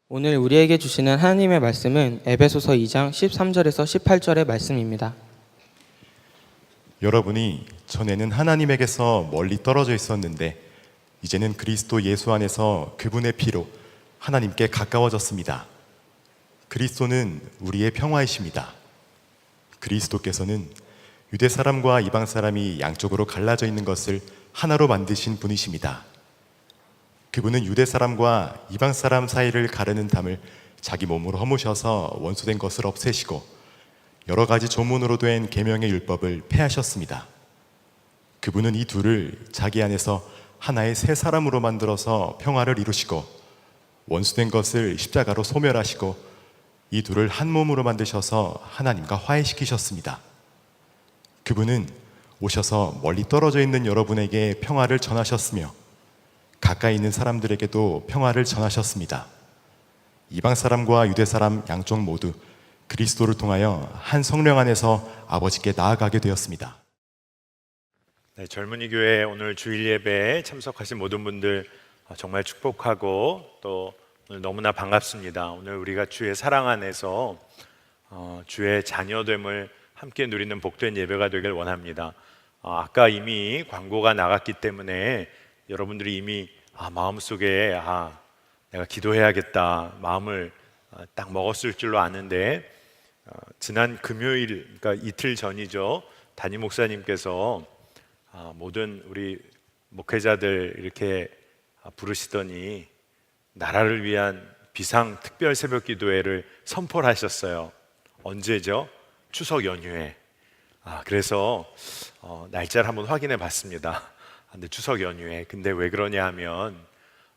오늘 우리에게 주시는 하나님의 말씀은 에베소서 2장 13절에서 18절의 말씀입니다. 여러분이 전에는 하나님에게서 멀리 떨어져 있었는데 이제는 그리스도 예수 안에서 그분의 피로 하나님께 가까워졌습니다. 그리스도는 우리의 평화이십니다. 그리스도께서는 유대 사람과 이방 사람이 양쪽으로 갈라져 있는 것을 하나로 만드신 분이십니다. 그분은 유대 사람과 이방 사람 사이를 가르는 담을 자기 몸으로 허무셔서 원수된 것을 없애시고 여러 가지 조문으로 된 계명의 율법을 폐하셨습니다. 그분은 이 둘을 자기 안에서 하나의 새 사람으로 만들어서 평화를 이루시고 원수된 것을 십자가로 소멸하시고 이 둘을 한 몸으로 만드셔서 하나님과 화해시키셨습니다. 그분은 오셔서 멀리 떨어져 있는 여러분에게 평화를 전하셨으며 가까이 있는 사람들에게도 평화를 전하셨습니다. 이방 사람과 유대 사람 양쪽 모두 그리스도를 통하여 한 성령 안에서 아버지께 나아가게 되었습니다. 네, 젊은이 교회 오늘 주일 예배에 참석하신 모든 분들 정말 축복하고 또 오늘 너무나 반갑습니다. 오늘 우리가 주의 사랑 안에서 주의 자녀됨을 함께 누리는 복된 예배가 되길 원합니다. 아까 이미 광고가 나갔기 때문에 여러분들이 이미 마음속에 내가 기도해야겠다 마음을 딱 먹었을 줄로 아는데 지난 금요일, 그러니까 이틀 전이죠. 담임 목사님께서 모든 우리 목회자들 이렇게 부르시더니 나라를 위한 비상 특별 새벽 기도회를 선포를 하셨어요. 언제죠? 추석 연휴에. 그래서 날짜를 한번 확인해 봤습니다. 근데 추석 연휴에. 근데 왜 그러냐 하면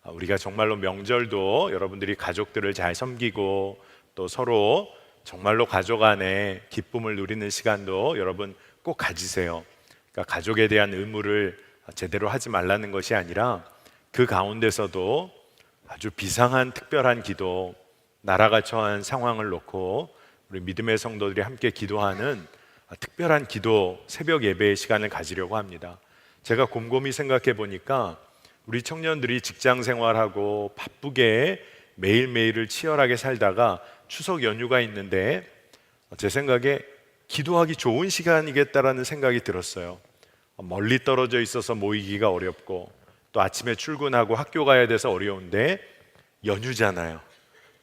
우리가 정말로 명절도 여러분들이 가족들을 잘 섬기고 또 서로 정말로 가족 안에 기쁨을 누리는 시간도 여러분 꼭 가지세요. 그러니까 가족에 대한 의무를 제대로 하지 말라는 것이 아니라 그 가운데서도 아주 비상한 특별한 기도, 나라가 처한 상황을 놓고 우리 믿음의 성도들이 함께 기도하는 특별한 기도 새벽 예배의 시간을 가지려고 합니다. 제가 곰곰이 생각해 보니까 우리 청년들이 직장 생활하고 바쁘게 매일매일을 치열하게 살다가 추석 연휴가 있는데 제 생각에 기도하기 좋은 시간이겠다라는 생각이 들었어요. 멀리 떨어져 있어서 모이기가 어렵고 또 아침에 출근하고 학교 가야 돼서 어려운데 연휴잖아요.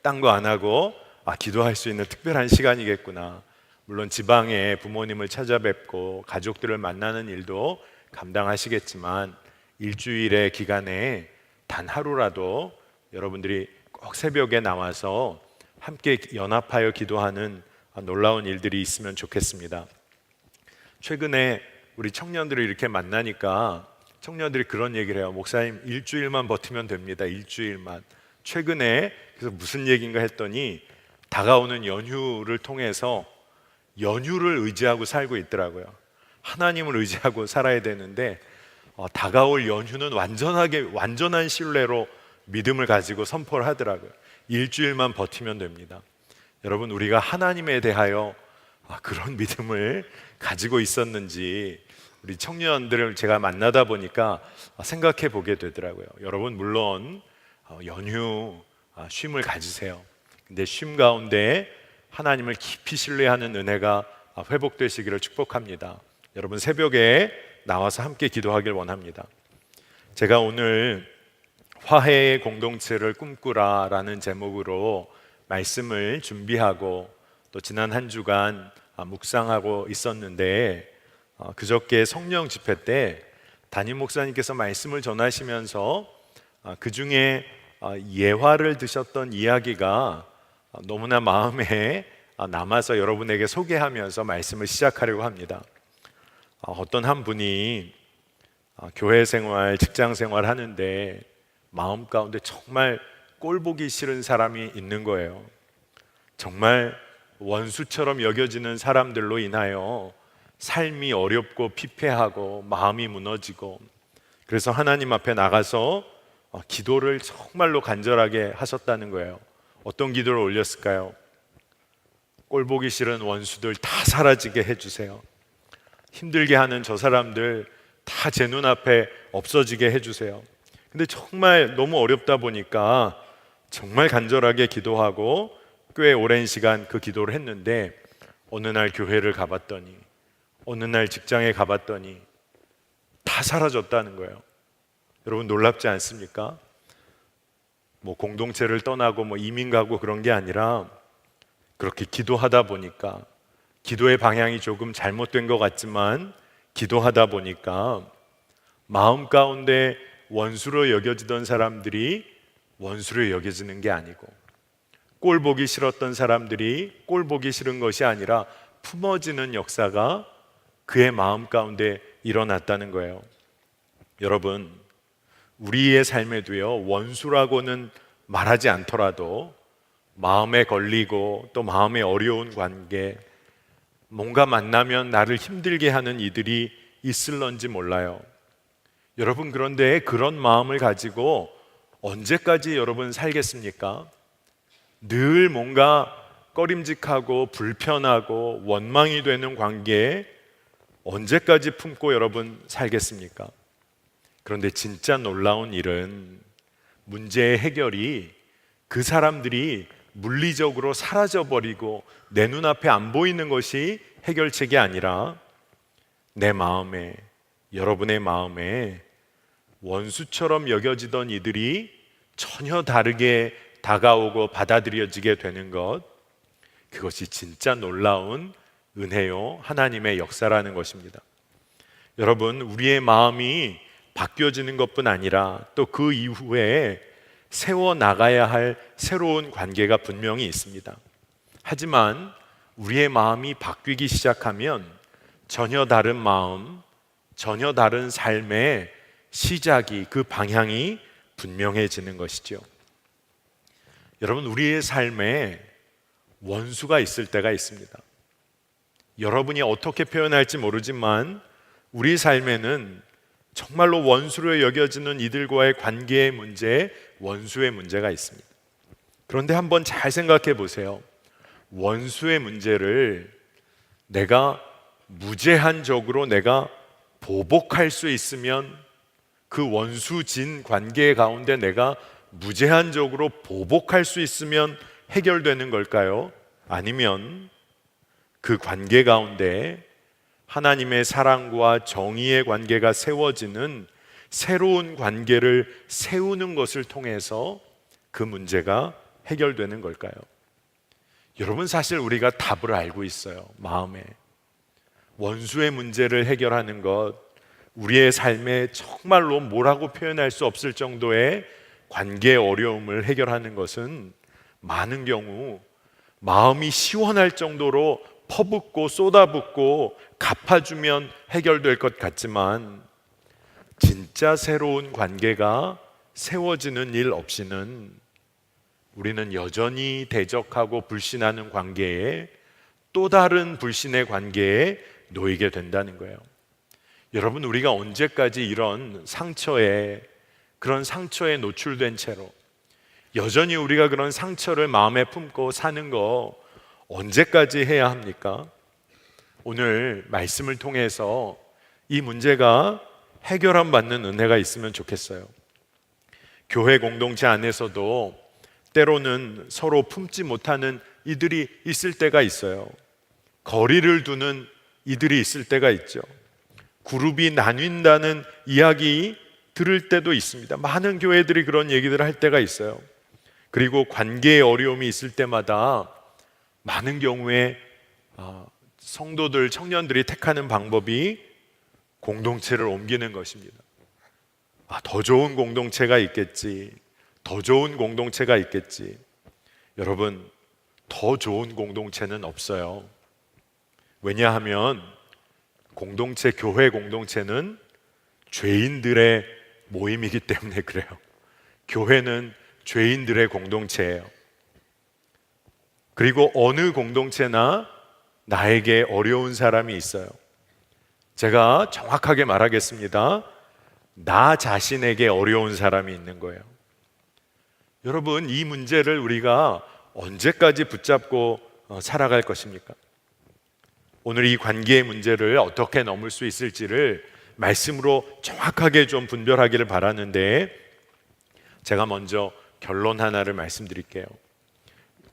딴 거 안 하고 기도할 수 있는 특별한 시간이겠구나. 물론 지방에 부모님을 찾아뵙고 가족들을 만나는 일도 감당하시겠지만 일주일의 기간에 단 하루라도 여러분들이 꼭 새벽에 나와서 함께 연합하여 기도하는 놀라운 일들이 있으면 좋겠습니다. 최근에 우리 청년들이 이렇게 만나니까 청년들이 그런 얘기를 해요. 목사님, 일주일만 버티면 됩니다. 일주일만. 최근에 그래서 무슨 얘기인가 했더니 다가오는 연휴를 통해서 연휴를 의지하고 살고 있더라고요. 하나님을 의지하고 살아야 되는데 다가올 연휴는 완전한 신뢰로 믿음을 가지고 선포를 하더라고요. 일주일만 버티면 됩니다. 여러분, 우리가 하나님에 대하여 그런 믿음을 가지고 있었는지 우리 청년들을 제가 만나다 보니까 생각해 보게 되더라고요. 여러분, 물론 연휴 쉼을 가지세요. 근데 쉼 가운데 하나님을 깊이 신뢰하는 은혜가 회복되시기를 축복합니다. 여러분, 새벽에 나와서 함께 기도하길 원합니다. 제가 오늘 화해의 공동체를 꿈꾸라라는 제목으로 말씀을 준비하고 또 지난 한 주간 묵상하고 있었는데 그저께 성령 집회 때 담임 목사님께서 말씀을 전하시면서 그 중에 예화를 드셨던 이야기가 너무나 마음에 남아서 여러분에게 소개하면서 말씀을 시작하려고 합니다. 어떤 한 분이 교회 생활, 직장 생활 하는데 마음 가운데 정말 꼴 보기 싫은 사람이 있는 거예요. 정말 원수처럼 여겨지는 사람들로 인하여 삶이 어렵고 피폐하고 마음이 무너지고 그래서 하나님 앞에 나가서 기도를 정말로 간절하게 하셨다는 거예요. 어떤 기도를 올렸을까요? 꼴 보기 싫은 원수들 다 사라지게 해주세요. 힘들게 하는 저 사람들 다 제 눈앞에 없어지게 해주세요. 근데 정말 너무 어렵다 보니까 정말 간절하게 기도하고 꽤 오랜 시간 그 기도를 했는데 어느 날 교회를 가봤더니, 어느 날 직장에 가봤더니 다 사라졌다는 거예요. 여러분 놀랍지 않습니까? 뭐 공동체를 떠나고 뭐 이민 가고 그런 게 아니라 그렇게 기도하다 보니까, 기도의 방향이 조금 잘못된 것 같지만 기도하다 보니까 마음 가운데 원수로 여겨지던 사람들이 원수로 여겨지는 게 아니고, 꼴 보기 싫었던 사람들이 꼴 보기 싫은 것이 아니라 품어지는 역사가 그의 마음 가운데 일어났다는 거예요. 여러분, 우리의 삶에도요, 원수라고는 말하지 않더라도 마음에 걸리고 또 마음에 어려운 관계, 뭔가 만나면 나를 힘들게 하는 이들이 있을런지 몰라요. 여러분, 그런데 그런 마음을 가지고 언제까지 여러분 살겠습니까? 늘 뭔가 꺼림직하고 불편하고 원망이 되는 관계에 언제까지 품고 여러분 살겠습니까? 그런데 진짜 놀라운 일은 문제의 해결이 그 사람들이 물리적으로 사라져버리고 내 눈앞에 안 보이는 것이 해결책이 아니라 내 마음에, 여러분의 마음에 원수처럼 여겨지던 이들이 전혀 다르게 다가오고 받아들여지게 되는 것, 그것이 진짜 놀라운 은혜요, 하나님의 역사라는 것입니다. 여러분, 우리의 마음이 바뀌어지는 것뿐 아니라 또 그 이후에 세워나가야 할 새로운 관계가 분명히 있습니다. 하지만 우리의 마음이 바뀌기 시작하면 전혀 다른 마음, 전혀 다른 삶의 시작이, 그 방향이 분명해지는 것이죠. 여러분, 우리의 삶에 원수가 있을 때가 있습니다. 여러분이 어떻게 표현할지 모르지만 우리 삶에는 정말로 원수로 여겨지는 이들과의 관계의 문제, 원수의 문제가 있습니다. 그런데 한번 잘 생각해 보세요. 원수의 문제를 내가 무제한적으로 내가 보복할 수 있으면, 그 원수진 관계 가운데 내가 무제한적으로 보복할 수 있으면 해결되는 걸까요? 아니면 그 관계 가운데 하나님의 사랑과 정의의 관계가 세워지는 새로운 관계를 세우는 것을 통해서 그 문제가 해결되는 걸까요? 여러분, 사실 우리가 답을 알고 있어요. 마음에 원수의 문제를 해결하는 것, 우리의 삶에 정말로 뭐라고 표현할 수 없을 정도의 관계의 어려움을 해결하는 것은 많은 경우 마음이 시원할 정도로 퍼붓고 쏟아붓고 갚아주면 해결될 것 같지만, 진짜 새로운 관계가 세워지는 일 없이는 우리는 여전히 대적하고 불신하는 관계에, 또 다른 불신의 관계에 놓이게 된다는 거예요. 여러분, 우리가 언제까지 이런 상처에, 그런 상처에 노출된 채로 여전히 우리가 그런 상처를 마음에 품고 사는 거 언제까지 해야 합니까? 오늘 말씀을 통해서 이 문제가 해결함 받는 은혜가 있으면 좋겠어요. 교회 공동체 안에서도 때로는 서로 품지 못하는 이들이 있을 때가 있어요. 거리를 두는 이들이 있을 때가 있죠. 그룹이 나뉜다는 이야기 들을 때도 있습니다. 많은 교회들이 그런 얘기들을 할 때가 있어요. 그리고 관계의 어려움이 있을 때마다 많은 경우에 성도들, 청년들이 택하는 방법이 공동체를 옮기는 것입니다. 더 좋은 공동체가 있겠지, 더 좋은 공동체가 있겠지. 여러분, 더 좋은 공동체는 없어요. 왜냐하면 공동체, 교회 공동체는 죄인들의 모임이기 때문에 그래요. 교회는 죄인들의 공동체예요. 그리고 어느 공동체나 나에게 어려운 사람이 있어요. 제가 정확하게 말하겠습니다. 나 자신에게 어려운 사람이 있는 거예요. 여러분, 이 문제를 우리가 언제까지 붙잡고 살아갈 것입니까? 오늘 이 관계의 문제를 어떻게 넘을 수 있을지를 말씀으로 정확하게 좀 분별하기를 바라는데, 제가 먼저 결론 하나를 말씀드릴게요.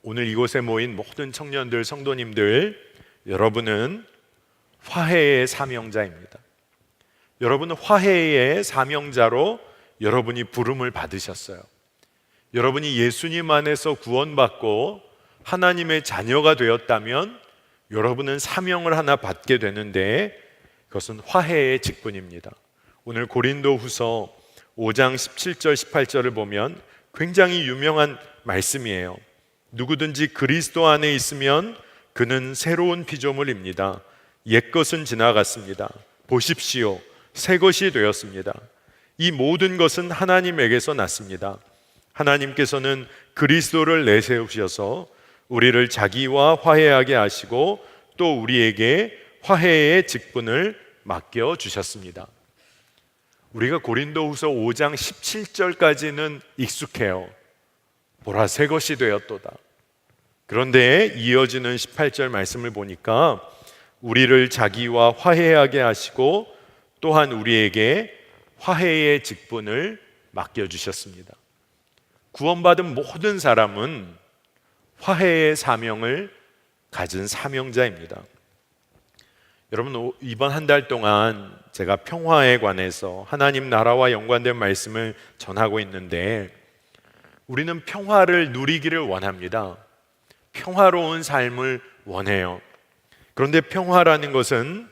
오늘 이곳에 모인 모든 청년들, 성도님들, 여러분은 화해의 사명자입니다. 여러분은 화해의 사명자로 여러분이 부름을 받으셨어요. 여러분이 예수님 안에서 구원받고 하나님의 자녀가 되었다면 여러분은 사명을 하나 받게 되는데 그것은 화해의 직분입니다. 오늘 고린도후서 5장 17절 18절을 보면 굉장히 유명한 말씀이에요. 누구든지 그리스도 안에 있으면 그는 새로운 피조물입니다. 옛것은 지나갔습니다. 보십시오, 새 것이 되었습니다. 이 모든 것은 하나님에게서 났습니다. 하나님께서는 그리스도를 내세우셔서 우리를 자기와 화해하게 하시고 또 우리에게 화해의 직분을 맡겨 주셨습니다. 우리가 고린도후서 5장 17절까지는 익숙해요. 보라, 새 것이 되었도다. 그런데 이어지는 18절 말씀을 보니까 우리를 자기와 화해하게 하시고 또한 우리에게 화해의 직분을 맡겨주셨습니다. 구원받은 모든 사람은 화해의 사명을 가진 사명자입니다. 여러분, 이번 한 달 동안 제가 평화에 관해서 하나님 나라와 연관된 말씀을 전하고 있는데 우리는 평화를 누리기를 원합니다. 평화로운 삶을 원해요. 그런데 평화라는 것은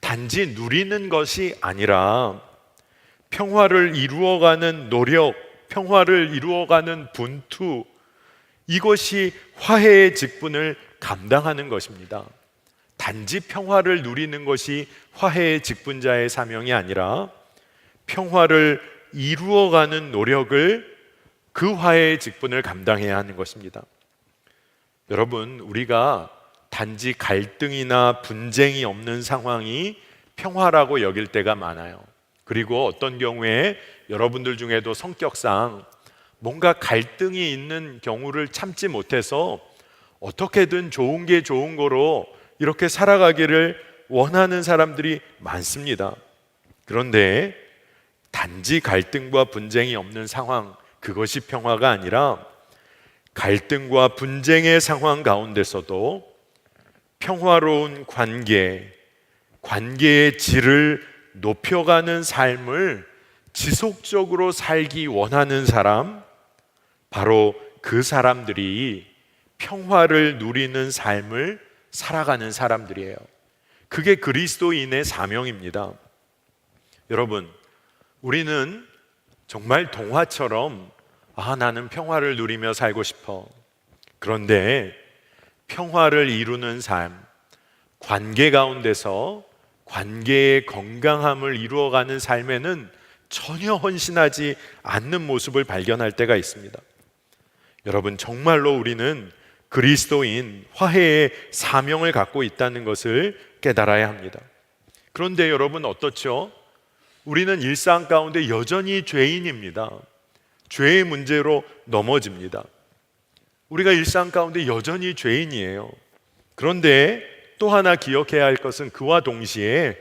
단지 누리는 것이 아니라 평화를 이루어가는 노력, 평화를 이루어가는 분투, 이것이 화해의 직분을 감당하는 것입니다. 단지 평화를 누리는 것이 화해의 직분자의 사명이 아니라 평화를 이루어가는 노력을 그 화해의 직분을 감당해야 하는 것입니다. 여러분, 우리가 단지 갈등이나 분쟁이 없는 상황이 평화라고 여길 때가 많아요. 그리고 어떤 경우에 여러분들 중에도 성격상 뭔가 갈등이 있는 경우를 참지 못해서 어떻게든 좋은 게 좋은 거로 이렇게 살아가기를 원하는 사람들이 많습니다. 그런데 단지 갈등과 분쟁이 없는 상황, 그것이 평화가 아니라 갈등과 분쟁의 상황 가운데서도 평화로운 관계의 질을 높여가는 삶을 지속적으로 살기 원하는 사람, 바로 그 사람들이 평화를 누리는 삶을 살아가는 사람들이에요. 그게 그리스도인의 사명입니다. 여러분, 우리는 정말 동화처럼 나는 평화를 누리며 살고 싶어. 그런데 평화를 이루는 삶, 관계 가운데서 관계의 건강함을 이루어가는 삶에는 전혀 헌신하지 않는 모습을 발견할 때가 있습니다. 여러분, 정말로 우리는 그리스도인 화해의 사명을 갖고 있다는 것을 깨달아야 합니다. 그런데 여러분, 어떻죠? 우리는 일상 가운데 여전히 죄인입니다. 죄의 문제로 넘어집니다. 우리가 일상 가운데 여전히 죄인이에요. 그런데 또 하나 기억해야 할 것은 그와 동시에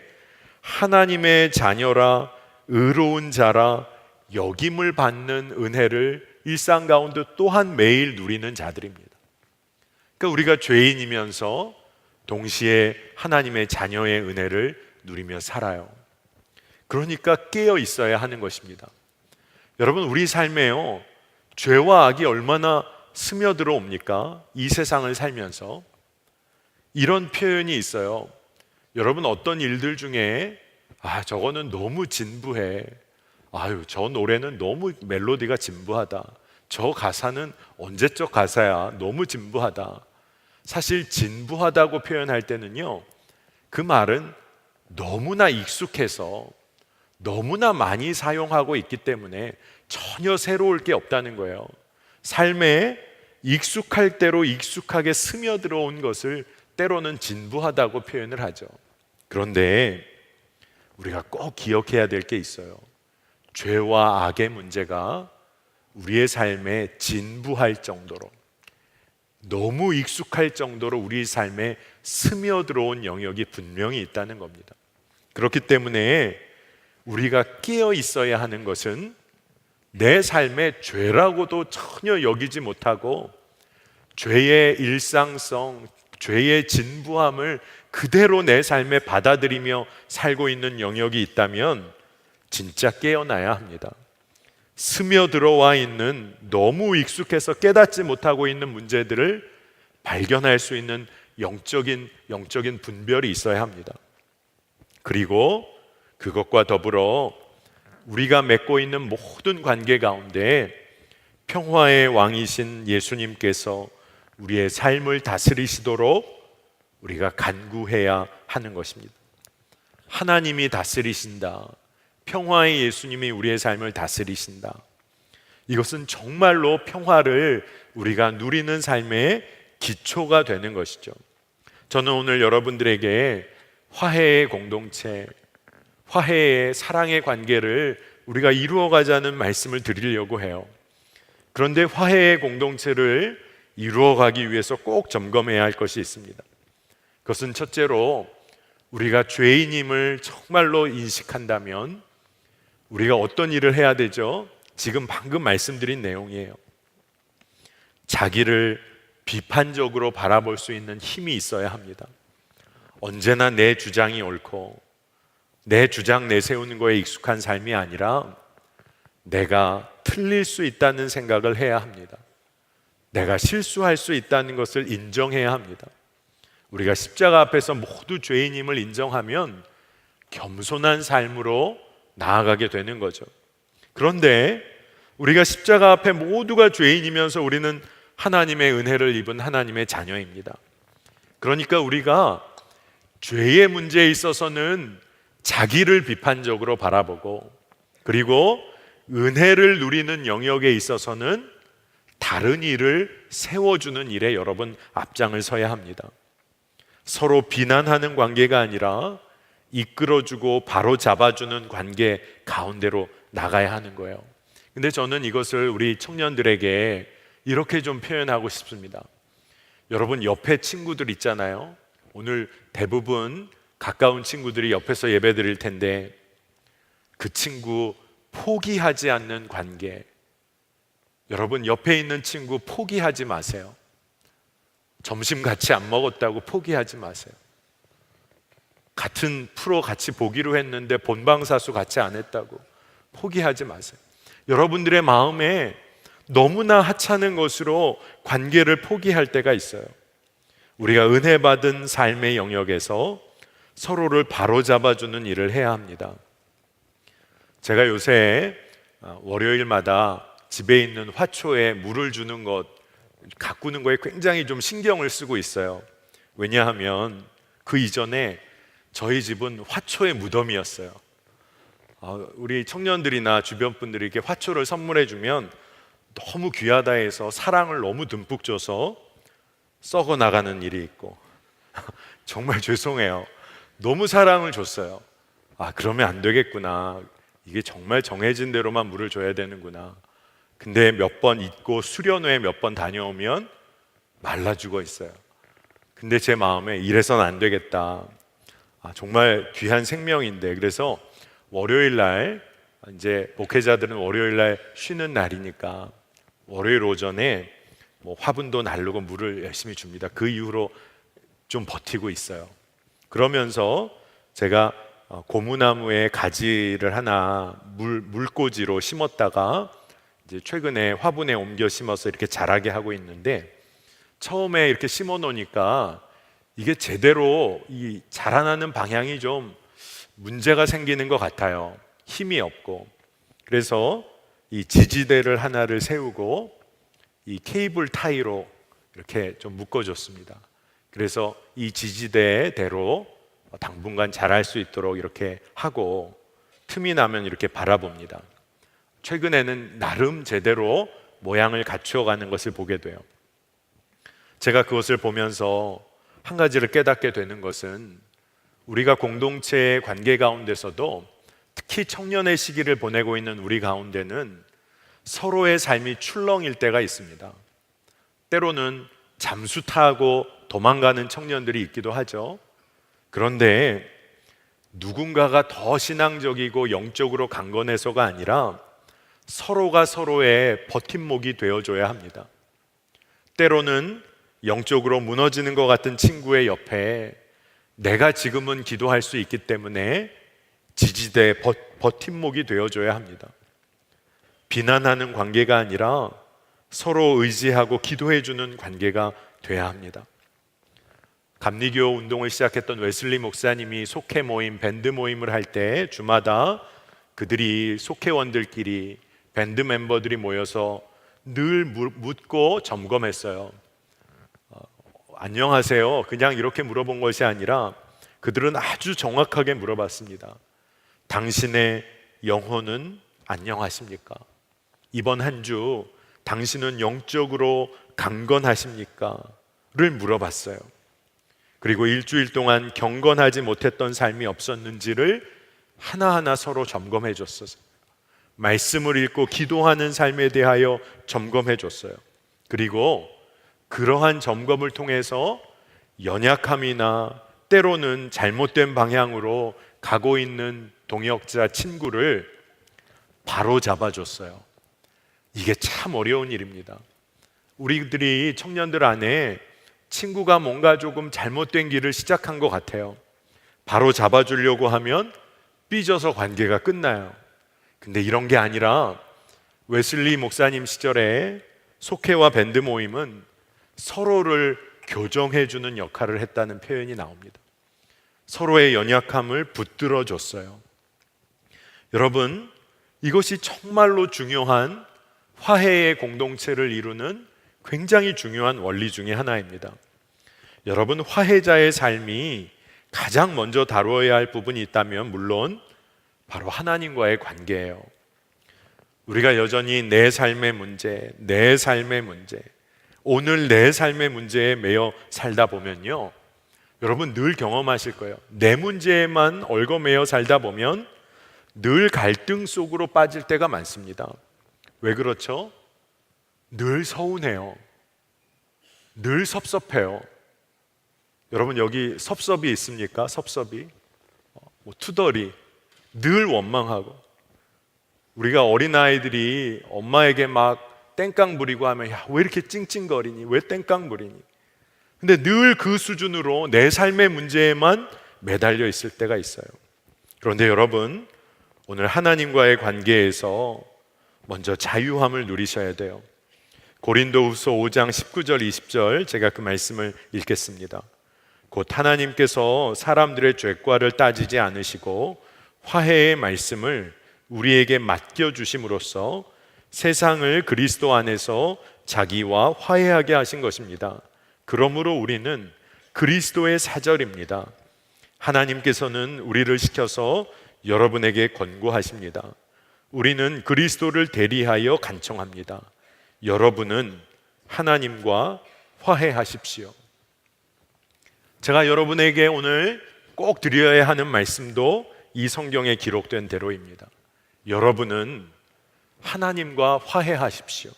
하나님의 자녀라, 의로운 자라 여김을 받는 은혜를 일상 가운데 또한 매일 누리는 자들입니다. 그러니까 우리가 죄인이면서 동시에 하나님의 자녀의 은혜를 누리며 살아요. 그러니까 깨어 있어야 하는 것입니다. 여러분, 우리 삶에요, 죄와 악이 얼마나 스며들어 옵니까? 이 세상을 살면서 이런 표현이 있어요. 여러분, 어떤 일들 중에 저거는 너무 진부해. 저 노래는 너무 멜로디가 진부하다. 저 가사는 언제적 가사야. 너무 진부하다. 사실 진부하다고 표현할 때는요, 그 말은 너무나 익숙해서 너무나 많이 사용하고 있기 때문에 전혀 새로울 게 없다는 거예요. 삶에 익숙할 대로 익숙하게 스며들어온 것을 때로는 진부하다고 표현을 하죠. 그런데 우리가 꼭 기억해야 될 게 있어요. 죄와 악의 문제가 우리의 삶에 진부할 정도로, 너무 익숙할 정도로 우리 삶에 스며들어온 영역이 분명히 있다는 겁니다. 그렇기 때문에 우리가 깨어 있어야 하는 것은 내 삶의 죄라고도 전혀 여기지 못하고 죄의 일상성, 죄의 진부함을 그대로 내 삶에 받아들이며 살고 있는 영역이 있다면 진짜 깨어나야 합니다. 스며들어와 있는, 너무 익숙해서 깨닫지 못하고 있는 문제들을 발견할 수 있는 영적인 분별이 있어야 합니다. 그리고 그것과 더불어 우리가 맺고 있는 모든 관계 가운데 평화의 왕이신 예수님께서 우리의 삶을 다스리시도록 우리가 간구해야 하는 것입니다. 하나님이 다스리신다. 평화의 예수님이 우리의 삶을 다스리신다. 이것은 정말로 평화를 우리가 누리는 삶의 기초가 되는 것이죠. 저는 오늘 여러분들에게 화해의 공동체, 화해의 사랑의 관계를 우리가 이루어가자는 말씀을 드리려고 해요. 그런데 화해의 공동체를 이루어가기 위해서 꼭 점검해야 할 것이 있습니다. 그것은 첫째로 우리가 죄인임을 정말로 인식한다면 우리가 어떤 일을 해야 되죠? 지금 방금 말씀드린 내용이에요. 자기를 비판적으로 바라볼 수 있는 힘이 있어야 합니다. 언제나 내 주장이 옳고 내 주장 내세우는 거에 익숙한 삶이 아니라 내가 틀릴 수 있다는 생각을 해야 합니다. 내가 실수할 수 있다는 것을 인정해야 합니다. 우리가 십자가 앞에서 모두 죄인임을 인정하면 겸손한 삶으로 나아가게 되는 거죠. 그런데 우리가 십자가 앞에 모두가 죄인이면서 우리는 하나님의 은혜를 입은 하나님의 자녀입니다. 그러니까 우리가 죄의 문제에 있어서는 자기를 비판적으로 바라보고, 그리고 은혜를 누리는 영역에 있어서는 다른 일을 세워주는 일에 여러분 앞장을 서야 합니다. 서로 비난하는 관계가 아니라 이끌어주고 바로 잡아주는 관계 가운데로 나가야 하는 거예요. 근데 저는 이것을 우리 청년들에게 이렇게 좀 표현하고 싶습니다. 여러분 옆에 친구들 있잖아요. 오늘 대부분 가까운 친구들이 옆에서 예배 드릴 텐데 그 친구 포기하지 않는 관계, 여러분 옆에 있는 친구 포기하지 마세요. 점심 같이 안 먹었다고 포기하지 마세요. 같은 프로 같이 보기로 했는데 본방사수 같이 안 했다고 포기하지 마세요. 여러분들의 마음에 너무나 하찮은 것으로 관계를 포기할 때가 있어요. 우리가 은혜 받은 삶의 영역에서 서로를 바로잡아주는 일을 해야 합니다. 제가 요새 월요일마다 집에 있는 화초에 물을 주는 것, 가꾸는 거에 굉장히 좀 신경을 쓰고 있어요. 왜냐하면 그 이전에 저희 집은 화초의 무덤이었어요. 우리 청년들이나 주변 분들이 이렇게 화초를 선물해 주면 너무 귀하다 해서 사랑을 너무 듬뿍 줘서 썩어 나가는 일이 있고 정말 죄송해요. 너무 사랑을 줬어요. 그러면 안 되겠구나. 이게 정말 정해진 대로만 물을 줘야 되는구나. 근데 몇 번 잊고 수련회 몇 번 다녀오면 말라 죽어 있어요. 근데 제 마음에 이래선 안 되겠다. 정말 귀한 생명인데, 그래서 월요일 날, 이제 목회자들은 월요일 날 쉬는 날이니까 월요일 오전에 화분도 나르고 물을 열심히 줍니다. 그 이후로 좀 버티고 있어요. 그러면서 제가 고무나무에 가지를 하나 물꽂이로 심었다가 이제 최근에 화분에 옮겨 심어서 이렇게 자라게 하고 있는데, 처음에 이렇게 심어 놓으니까 이게 제대로 이 자라나는 방향이 좀 문제가 생기는 것 같아요. 힘이 없고. 그래서 이 지지대를 하나를 세우고 이 케이블 타이로 이렇게 좀 묶어줬습니다. 그래서 이 지지대대로 당분간 자랄 수 있도록 이렇게 하고, 틈이 나면 이렇게 바라봅니다. 최근에는 나름 제대로 모양을 갖추어가는 것을 보게 돼요. 제가 그것을 보면서 한 가지를 깨닫게 되는 것은, 우리가 공동체의 관계 가운데서도 특히 청년의 시기를 보내고 있는 우리 가운데는 서로의 삶이 출렁일 때가 있습니다. 때로는 잠수 타고 도망가는 청년들이 있기도 하죠. 그런데 누군가가 더 신앙적이고 영적으로 강건해서가 아니라 서로가 서로의 버팀목이 되어줘야 합니다. 때로는 영적으로 무너지는 것 같은 친구의 옆에 내가 지금은 기도할 수 있기 때문에 지지대, 버팀목이 되어줘야 합니다. 비난하는 관계가 아니라 서로 의지하고 기도해주는 관계가 돼야 합니다. 감리교 운동을 시작했던 웨슬리 목사님이 속회 모임, 밴드 모임을 할 때 주마다 그들이 속회원들끼리 밴드 멤버들이 모여서 늘 묻고 점검했어요. 안녕하세요. 그냥 이렇게 물어본 것이 아니라 그들은 아주 정확하게 물어봤습니다. 당신의 영혼은 안녕하십니까? 이번 한 주 당신은 영적으로 강건하십니까? 를 물어봤어요. 그리고 일주일 동안 경건하지 못했던 삶이 없었는지를 하나하나 서로 점검해 줬어요. 말씀을 읽고 기도하는 삶에 대하여 점검해 줬어요. 그리고 그러한 점검을 통해서 연약함이나 때로는 잘못된 방향으로 가고 있는 동역자 친구를 바로 잡아줬어요. 이게 참 어려운 일입니다. 우리들이 청년들 안에 친구가 뭔가 조금 잘못된 길을 시작한 것 같아요. 바로 잡아주려고 하면 삐져서 관계가 끝나요. 근데 이런 게 아니라 웨슬리 목사님 시절에 속회와 밴드 모임은 서로를 교정해주는 역할을 했다는 표현이 나옵니다. 서로의 연약함을 붙들어 줬어요. 여러분, 이것이 정말로 중요한 화해의 공동체를 이루는 굉장히 중요한 원리 중에 하나입니다. 여러분, 화해자의 삶이 가장 먼저 다루어야 할 부분이 있다면 물론 바로 하나님과의 관계예요. 우리가 여전히 내 삶의 문제, 오늘 내 삶의 문제에 매여 살다 보면요, 여러분 늘 경험하실 거예요. 내 문제에만 얽어매여 살다 보면 늘 갈등 속으로 빠질 때가 많습니다. 왜 그렇죠? 늘 서운해요. 늘 섭섭해요. 여러분 여기 섭섭이 있습니까? 섭섭이? 투덜이. 늘 원망하고. 우리가 어린아이들이 엄마에게 막 땡깡 부리고 하면 야, 왜 이렇게 찡찡거리니? 왜 땡깡 부리니? 근데 늘 그 수준으로 내 삶의 문제에만 매달려 있을 때가 있어요. 그런데 여러분, 오늘 하나님과의 관계에서 먼저 자유함을 누리셔야 돼요. 고린도후서 5장 19절 20절 제가 그 말씀을 읽겠습니다. 곧 하나님께서 사람들의 죄과를 따지지 않으시고 화해의 말씀을 우리에게 맡겨주심으로써 세상을 그리스도 안에서 자기와 화해하게 하신 것입니다. 그러므로 우리는 그리스도의 사절입니다. 하나님께서는 우리를 시켜서 여러분에게 권고하십니다. 우리는 그리스도를 대리하여 간청합니다. 여러분은 하나님과 화해하십시오. 제가 여러분에게 오늘 꼭 드려야 하는 말씀도 이 성경에 기록된 대로입니다. 여러분은 하나님과 화해하십시오.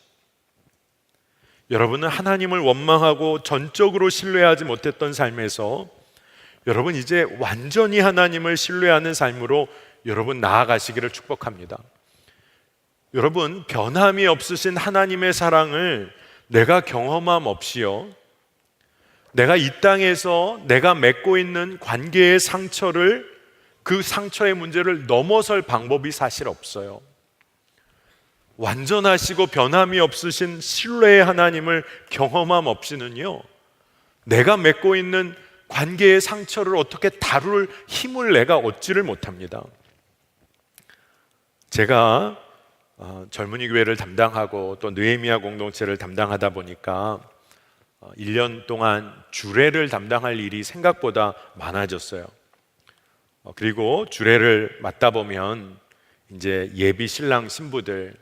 여러분은 하나님을 원망하고 전적으로 신뢰하지 못했던 삶에서 여러분 이제 완전히 하나님을 신뢰하는 삶으로 여러분 나아가시기를 축복합니다. 여러분, 변함이 없으신 하나님의 사랑을 내가 경험함 없이요, 내가 이 땅에서 내가 맺고 있는 관계의 상처를, 그 상처의 문제를 넘어설 방법이 사실 없어요. 완전하시고 변함이 없으신 신뢰의 하나님을 경험함 없이는요, 내가 맺고 있는 관계의 상처를 어떻게 다룰 힘을 내가 얻지를 못합니다. 제가 젊은이 교회를 담당하고 또 느헤미야 공동체를 담당하다 보니까 1년 동안 주례를 담당할 일이 생각보다 많아졌어요. 그리고 주례를 맡다 보면 이제 예비 신랑 신부들,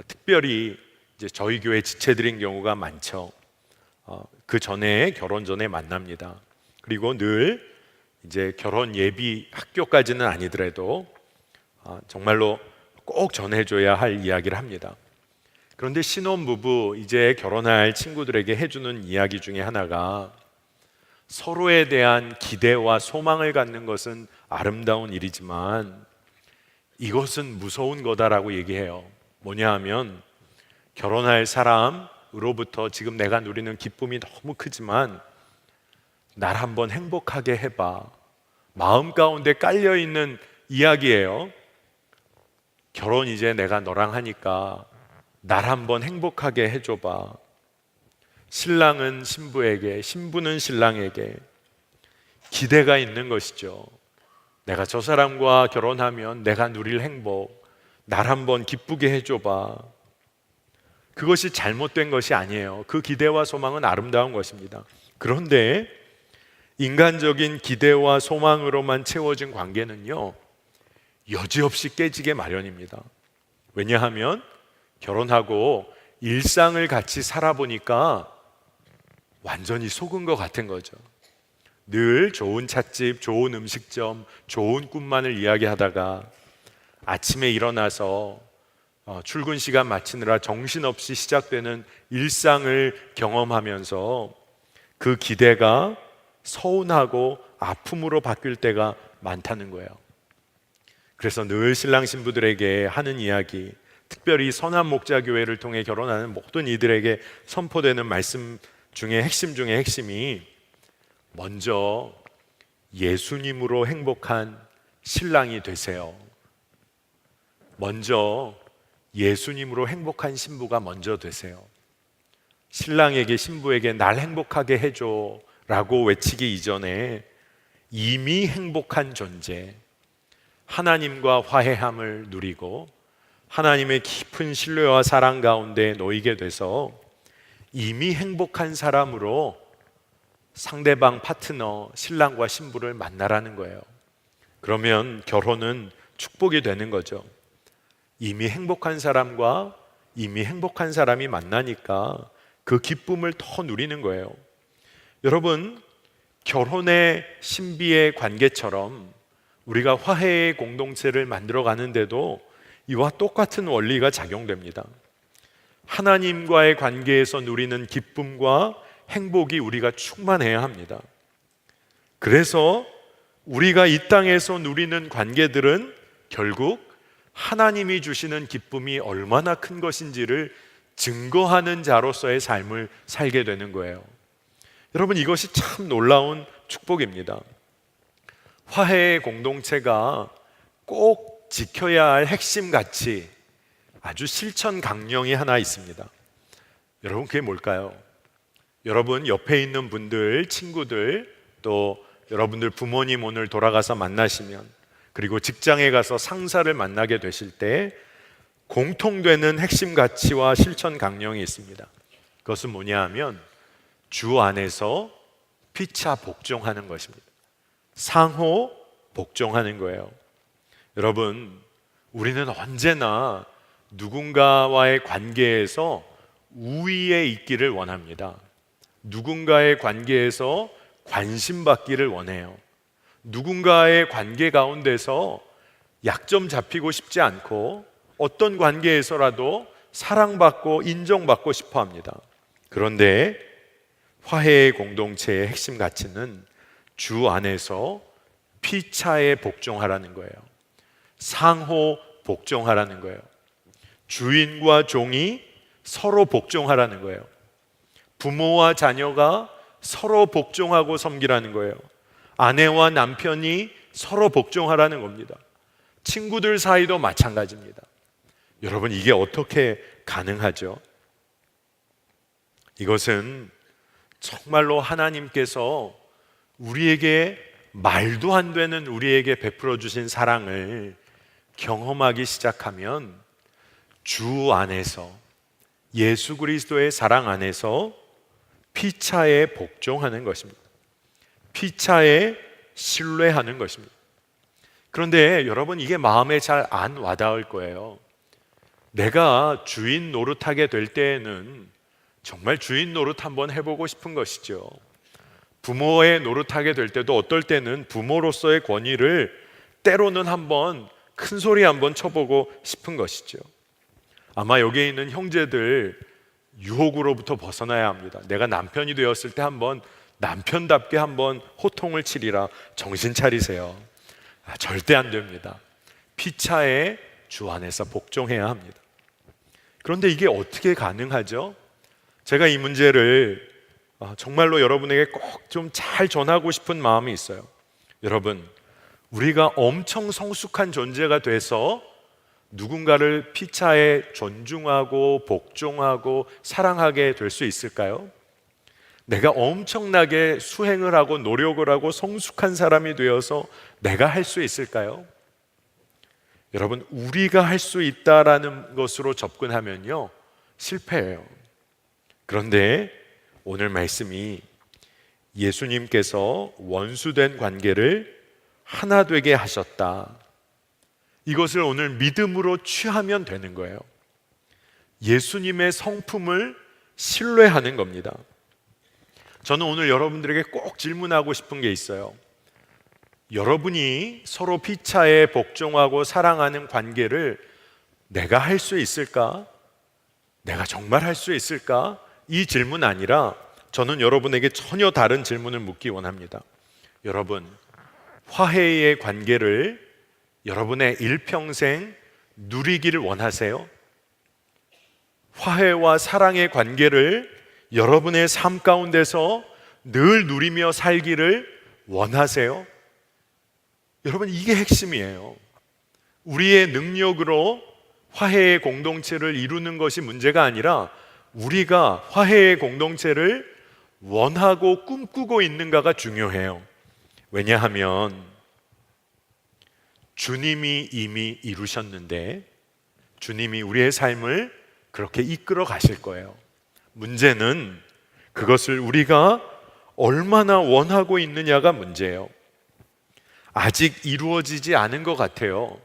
특별히 이제 저희 교회 지체들인 경우가 많죠. 그 전에 결혼 전에 만납니다. 그리고 늘 이제 결혼 예비 학교까지는 아니더라도 정말로 꼭 전해줘야 할 이야기를 합니다. 그런데 신혼부부 이제 결혼할 친구들에게 해주는 이야기 중에 하나가 서로에 대한 기대와 소망을 갖는 것은 아름다운 일이지만 이것은 무서운 거다라고 얘기해요. 뭐냐 하면 결혼할 사람으로부터 지금 내가 누리는 기쁨이 너무 크지만 날 한번 행복하게 해봐. 마음 가운데 깔려있는 이야기예요. 결혼 이제 내가 너랑 하니까 날 한번 행복하게 해줘봐. 신랑은 신부에게, 신부는 신랑에게 기대가 있는 것이죠. 내가 저 사람과 결혼하면 내가 누릴 행복, 날 한번 기쁘게 해줘봐. 그것이 잘못된 것이 아니에요. 그 기대와 소망은 아름다운 것입니다. 그런데 인간적인 기대와 소망으로만 채워진 관계는요, 여지없이 깨지게 마련입니다. 왜냐하면 결혼하고 일상을 같이 살아보니까 완전히 속은 것 같은 거죠. 늘 좋은 찻집, 좋은 음식점, 좋은 꿈만을 이야기하다가 아침에 일어나서 출근 시간 마치느라 정신없이 시작되는 일상을 경험하면서 그 기대가 서운하고 아픔으로 바뀔 때가 많다는 거예요. 그래서 늘 신랑 신부들에게 하는 이야기, 특별히 선한 목자교회를 통해 결혼하는 모든 이들에게 선포되는 말씀 중에 핵심이 먼저 예수님으로 행복한 신랑이 되세요. 먼저 예수님으로 행복한 신부가 먼저 되세요. 신랑에게 신부에게 날 행복하게 해줘 라고 외치기 이전에 이미 행복한 존재, 하나님과 화해함을 누리고 하나님의 깊은 신뢰와 사랑 가운데 놓이게 돼서 이미 행복한 사람으로 상대방 파트너, 신랑과 신부를 만나라는 거예요. 그러면 결혼은 축복이 되는 거죠. 이미 행복한 사람과 이미 행복한 사람이 만나니까 그 기쁨을 더 누리는 거예요. 여러분, 결혼의 신비의 관계처럼 우리가 화해의 공동체를 만들어 가는데도 이와 똑같은 원리가 작용됩니다. 하나님과의 관계에서 누리는 기쁨과 행복이 우리가 충만해야 합니다. 그래서 우리가 이 땅에서 누리는 관계들은 결국 하나님이 주시는 기쁨이 얼마나 큰 것인지를 증거하는 자로서의 삶을 살게 되는 거예요. 여러분, 이것이 참 놀라운 축복입니다. 화해의 공동체가 꼭 지켜야 할 핵심 가치, 아주 실천 강령이 하나 있습니다. 여러분, 그게 뭘까요? 여러분 옆에 있는 분들, 친구들, 또 여러분들 부모님 오늘 돌아가서 만나시면, 그리고 직장에 가서 상사를 만나게 되실 때 공통되는 핵심 가치와 실천 강령이 있습니다. 그것은 뭐냐 하면 주 안에서 피차 복종하는 것입니다. 상호 복종하는 거예요. 여러분, 우리는 언제나 누군가와의 관계에서 우위에 있기를 원합니다. 누군가의 관계에서 관심받기를 원해요. 누군가의 관계 가운데서 약점 잡히고 싶지 않고 어떤 관계에서라도 사랑받고 인정받고 싶어 합니다. 그런데 화해의 공동체의 핵심 가치는 주 안에서 피차에 복종하라는 거예요. 상호 복종하라는 거예요. 주인과 종이 서로 복종하라는 거예요. 부모와 자녀가 서로 복종하고 섬기라는 거예요. 아내와 남편이 서로 복종하라는 겁니다. 친구들 사이도 마찬가지입니다. 여러분, 이게 어떻게 가능하죠? 이것은 정말로 하나님께서 우리에게 말도 안 되는 우리에게 베풀어 주신 사랑을 경험하기 시작하면 주 안에서, 예수 그리스도의 사랑 안에서 피차에 복종하는 것입니다. 피차에 신뢰하는 것입니다. 그런데 여러분, 이게 마음에 잘 안 와닿을 거예요. 내가 주인 노릇하게 될 때에는 정말 주인 노릇 한번 해보고 싶은 것이죠. 부모의 노릇하게 될 때도 어떨 때는 부모로서의 권위를 때로는 한번 큰 소리 한번 쳐보고 싶은 것이죠. 아마 여기에 있는 형제들 유혹으로부터 벗어나야 합니다. 내가 남편이 되었을 때 한번 남편답게 한번 호통을 치리라. 정신 차리세요. 절대 안 됩니다. 피차에 주 안에서 복종해야 합니다. 그런데 이게 어떻게 가능하죠? 제가 이 문제를 정말로 여러분에게 꼭 좀 잘 전하고 싶은 마음이 있어요. 여러분, 우리가 엄청 성숙한 존재가 돼서 누군가를 피차에 존중하고 복종하고 사랑하게 될 수 있을까요? 내가 엄청나게 수행을 하고 노력을 하고 성숙한 사람이 되어서 내가 할 수 있을까요? 여러분, 우리가 할 수 있다라는 것으로 접근하면요, 실패해요. 그런데 오늘 말씀이 예수님께서 원수된 관계를 하나 되게 하셨다. 이것을 오늘 믿음으로 취하면 되는 거예요. 예수님의 성품을 신뢰하는 겁니다. 저는 오늘 여러분들에게 꼭 질문하고 싶은 게 있어요. 여러분이 서로 피차에 복종하고 사랑하는 관계를 내가 할 수 있을까? 내가 정말 할 수 있을까? 이 질문 아니라 저는 여러분에게 전혀 다른 질문을 묻기 원합니다. 여러분, 화해의 관계를 여러분의 일평생 누리기를 원하세요? 화해와 사랑의 관계를 여러분의 삶 가운데서 늘 누리며 살기를 원하세요? 여러분, 이게 핵심이에요. 우리의 능력으로 화해의 공동체를 이루는 것이 문제가 아니라 우리가 화해의 공동체를 원하고 꿈꾸고 있는가가 중요해요. 왜냐하면 주님이 이미 이루셨는데 주님이 우리의 삶을 그렇게 이끌어 가실 거예요. 문제는 그것을 우리가 얼마나 원하고 있느냐가 문제예요. 아직 이루어지지 않은 것 같아요.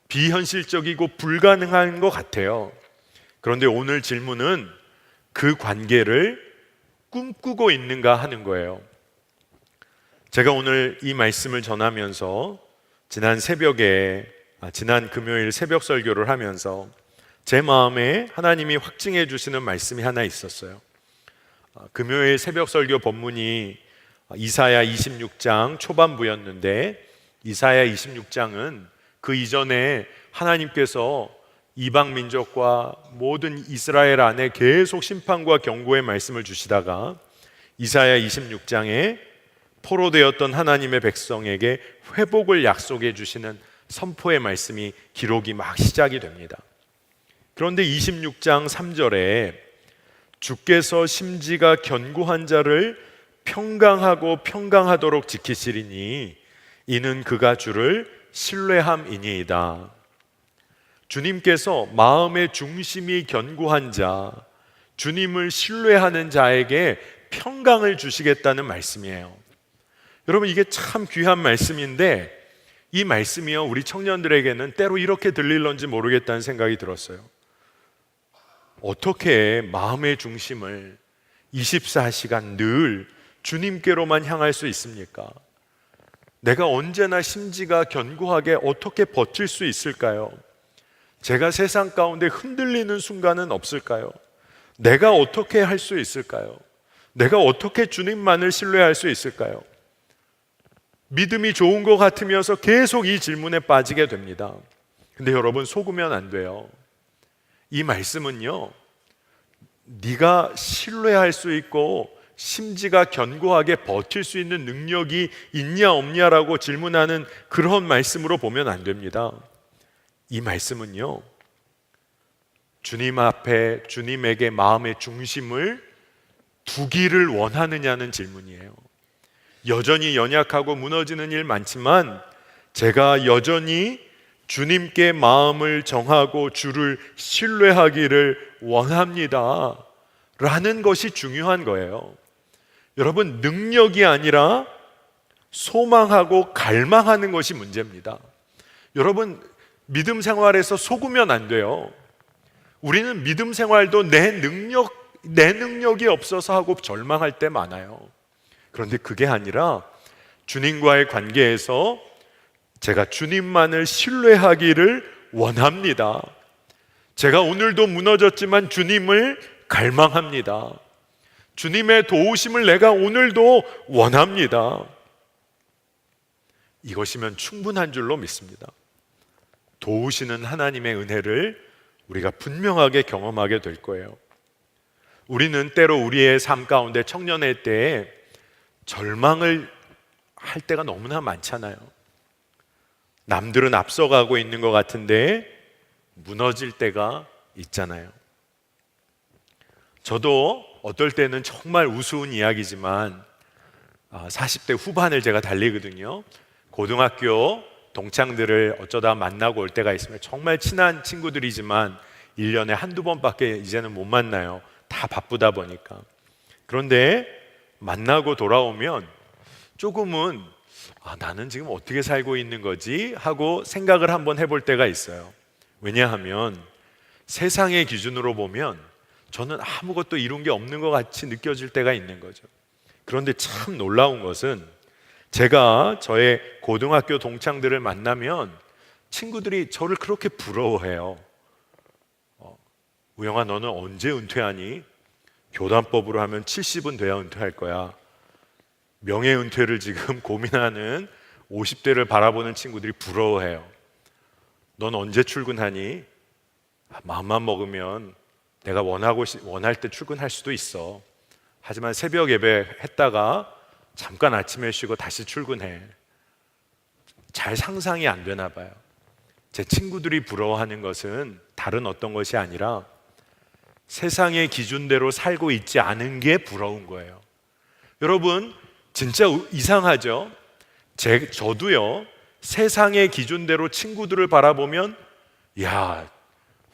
비현실적이고 불가능한 것 같아요. 그런데 오늘 질문은 그 관계를 꿈꾸고 있는가 하는 거예요. 제가 오늘 이 말씀을 전하면서 지난 금요일 새벽 설교를 하면서 제 마음에 하나님이 확증해 주시는 말씀이 하나 있었어요. 금요일 새벽 설교 본문이 이사야 26장 초반부였는데, 이사야 26장은 그 이전에 하나님께서 이방 민족과 모든 이스라엘 안에 계속 심판과 경고의 말씀을 주시다가 이사야 26장에 포로되었던 하나님의 백성에게 회복을 약속해 주시는 선포의 말씀이 기록이 막 시작이 됩니다. 그런데 26장 3절에 주께서 심지가 견고한 자를 평강하고 평강하도록 지키시리니 이는 그가 주를 신뢰함이니이다. 주님께서 마음의 중심이 견고한 자, 주님을 신뢰하는 자에게 평강을 주시겠다는 말씀이에요. 여러분, 이게 참 귀한 말씀인데 이 말씀이요, 우리 청년들에게는 때로 이렇게 들릴런지 모르겠다는 생각이 들었어요. 어떻게 마음의 중심을 24시간 늘 주님께로만 향할 수 있습니까? 내가 언제나 심지가 견고하게 어떻게 버틸 수 있을까요? 제가 세상 가운데 흔들리는 순간은 없을까요? 내가 어떻게 할 수 있을까요? 내가 어떻게 주님만을 신뢰할 수 있을까요? 믿음이 좋은 것 같으면서 계속 이 질문에 빠지게 됩니다. 근데 여러분, 속으면 안 돼요. 이 말씀은요, 네가 신뢰할 수 있고 심지가 견고하게 버틸 수 있는 능력이 있냐 없냐라고 질문하는 그런 말씀으로 보면 안 됩니다. 이 말씀은요, 주님 앞에 주님에게 마음의 중심을 두기를 원하느냐는 질문이에요. 여전히 연약하고 무너지는 일 많지만 제가 여전히 주님께 마음을 정하고 주를 신뢰하기를 원합니다 라는 것이 중요한 거예요. 여러분, 능력이 아니라 소망하고 갈망하는 것이 문제입니다. 여러분, 믿음 생활에서 속으면 안 돼요. 우리는 믿음 생활도 내 능력이 없어서 하고 절망할 때 많아요. 그런데 그게 아니라 주님과의 관계에서 제가 주님만을 신뢰하기를 원합니다. 제가 오늘도 무너졌지만 주님을 갈망합니다. 주님의 도우심을 내가 오늘도 원합니다. 이것이면 충분한 줄로 믿습니다. 도우시는 하나님의 은혜를 우리가 분명하게 경험하게 될 거예요. 우리는 때로 우리의 삶 가운데 청년의 때에 절망을 할 때가 너무나 많잖아요. 남들은 앞서가고 있는 것 같은데 무너질 때가 있잖아요. 저도 어떨 때는 정말 우스운 이야기지만 40대 후반을 제가 달리거든요. 고등학교 동창들을 어쩌다 만나고 올 때가 있으면 정말 친한 친구들이지만 1년에 한두 번밖에 이제는 못 만나요. 다 바쁘다 보니까. 그런데 만나고 돌아오면 조금은 나는 지금 어떻게 살고 있는 거지? 하고 생각을 한번 해볼 때가 있어요. 왜냐하면 세상의 기준으로 보면 저는 아무것도 이룬 게 없는 것 같이 느껴질 때가 있는 거죠. 그런데 참 놀라운 것은 제가 저의 고등학교 동창들을 만나면 친구들이 저를 그렇게 부러워해요. 우영아, 너는 언제 은퇴하니? 교단법으로 하면 70은 돼야 은퇴할 거야. 명예 은퇴를 지금 고민하는 50대를 바라보는 친구들이 부러워해요. 넌 언제 출근하니? 마음만 먹으면 내가 원할 때 출근할 수도 있어. 하지만 새벽 예배 했다가 잠깐 아침에 쉬고 다시 출근해. 잘 상상이 안 되나 봐요. 제 친구들이 부러워하는 것은 다른 어떤 것이 아니라 세상의 기준대로 살고 있지 않은 게 부러운 거예요. 여러분, 진짜 이상하죠? 저도요, 세상의 기준대로 친구들을 바라보면 야,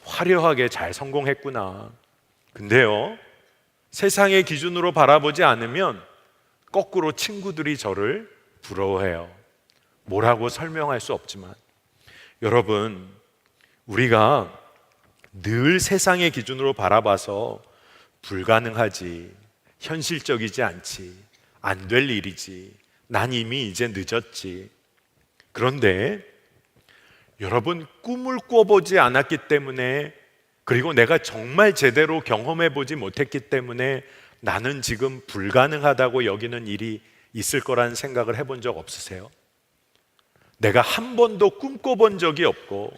화려하게 잘 성공했구나. 근데요, 세상의 기준으로 바라보지 않으면 거꾸로 친구들이 저를 부러워해요. 뭐라고 설명할 수 없지만. 여러분, 우리가 늘 세상의 기준으로 바라봐서 불가능하지, 현실적이지 않지, 안 될 일이지, 난 이미 이제 늦었지. 그런데 여러분, 꿈을 꿔보지 않았기 때문에, 그리고 내가 정말 제대로 경험해보지 못했기 때문에 나는 지금 불가능하다고 여기는 일이 있을 거라는 생각을 해본 적 없으세요? 내가 한 번도 꿈꿔본 적이 없고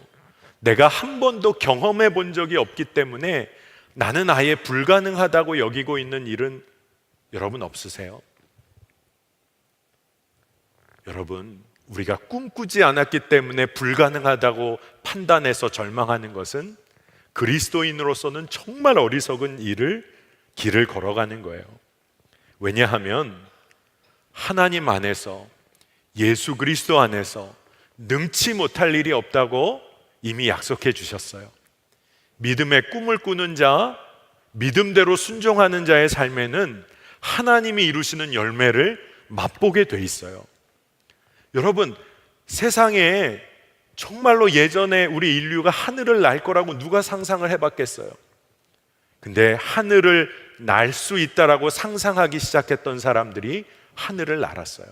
내가 한 번도 경험해 본 적이 없기 때문에 나는 아예 불가능하다고 여기고 있는 일은 여러분 없으세요? 여러분, 우리가 꿈꾸지 않았기 때문에 불가능하다고 판단해서 절망하는 것은 그리스도인으로서는 정말 어리석은 길을 걸어가는 거예요. 왜냐하면 하나님 안에서, 예수 그리스도 안에서 능치 못할 일이 없다고 이미 약속해 주셨어요. 믿음의 꿈을 꾸는 자, 믿음대로 순종하는 자의 삶에는 하나님이 이루시는 열매를 맛보게 돼 있어요. 여러분, 세상에 정말로 예전에 우리 인류가 하늘을 날 거라고 누가 상상을 해봤겠어요? 근데 하늘을 날 수 있다라고 상상하기 시작했던 사람들이 하늘을 날았어요.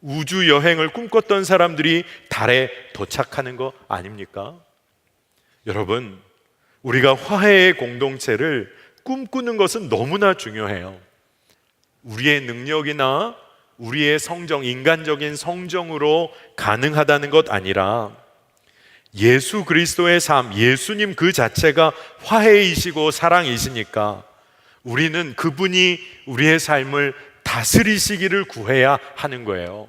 우주 여행을 꿈꿨던 사람들이 달에 도착하는 거 아닙니까? 여러분, 우리가 화해의 공동체를 꿈꾸는 것은 너무나 중요해요. 우리의 능력이나 우리의 성정, 인간적인 성정으로 가능하다는 것 아니라 예수 그리스도의 삶, 예수님 그 자체가 화해이시고 사랑이시니까 우리는 그분이 우리의 삶을 다스리시기를 구해야 하는 거예요.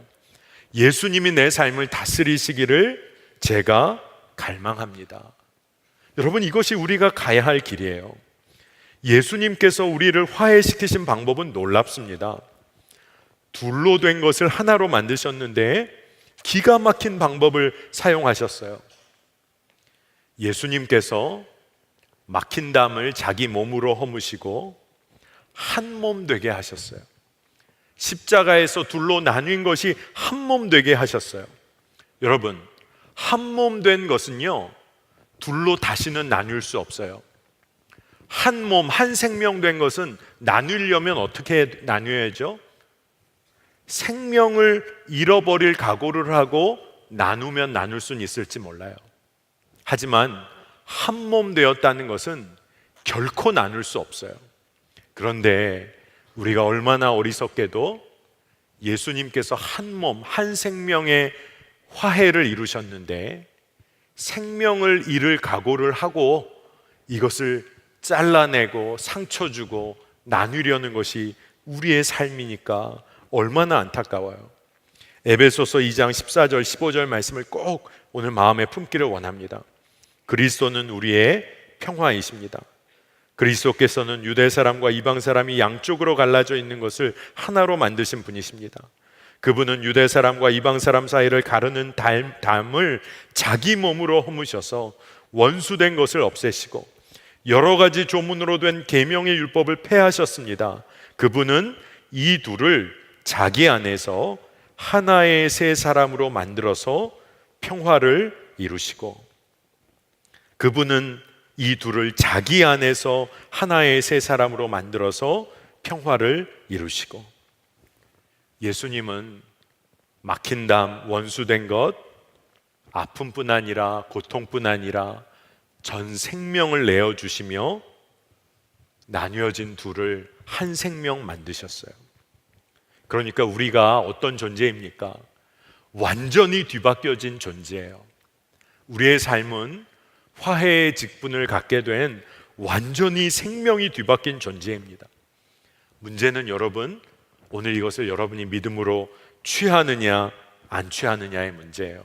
예수님이 내 삶을 다스리시기를 제가 갈망합니다. 여러분, 이것이 우리가 가야 할 길이에요. 예수님께서 우리를 화해시키신 방법은 놀랍습니다. 둘로 된 것을 하나로 만드셨는데 기가 막힌 방법을 사용하셨어요. 예수님께서 막힌 담을 자기 몸으로 허무시고 한 몸 되게 하셨어요. 십자가에서 둘로 나뉜 것이 한 몸 되게 하셨어요. 여러분, 한 몸 된 것은요, 둘로 다시는 나눌 수 없어요. 한 몸, 한 생명 된 것은 나누려면 어떻게 나뉘어야죠? 생명을 잃어버릴 각오를 하고 나누면 나눌 수는 있을지 몰라요. 하지만 한 몸 되었다는 것은 결코 나눌 수 없어요. 그런데 우리가 얼마나 어리석게도 예수님께서 한 몸, 한 생명의 화해를 이루셨는데 생명을 잃을 각오를 하고 이것을 잘라내고 상처 주고 나누려는 것이 우리의 삶이니까 얼마나 안타까워요. 에베소서 2장 14절 15절 말씀을 꼭 오늘 마음에 품기를 원합니다. 그리스도는 우리의 평화이십니다. 그리스도께서는 유대 사람과 이방 사람이 양쪽으로 갈라져 있는 것을 하나로 만드신 분이십니다. 그분은 유대 사람과 이방 사람 사이를 가르는 담을 자기 몸으로 허무셔서 원수된 것을 없애시고 여러 가지 조문으로 된 계명의 율법을 폐하셨습니다. 그분은 이 둘을 자기 안에서 하나의 새 사람으로 만들어서 평화를 이루시고, 그분은 이 둘을 자기 안에서 하나의 새 사람으로 만들어서 평화를 이루시고, 예수님은 막힌 담, 원수된 것, 아픔뿐 아니라 고통뿐 아니라 전 생명을 내어주시며 나뉘어진 둘을 한 생명 만드셨어요. 그러니까 우리가 어떤 존재입니까? 완전히 뒤바뀌어진 존재예요. 우리의 삶은 화해의 직분을 갖게 된 완전히 생명이 뒤바뀐 존재입니다. 문제는 여러분, 오늘 이것을 여러분이 믿음으로 취하느냐 안 취하느냐의 문제예요.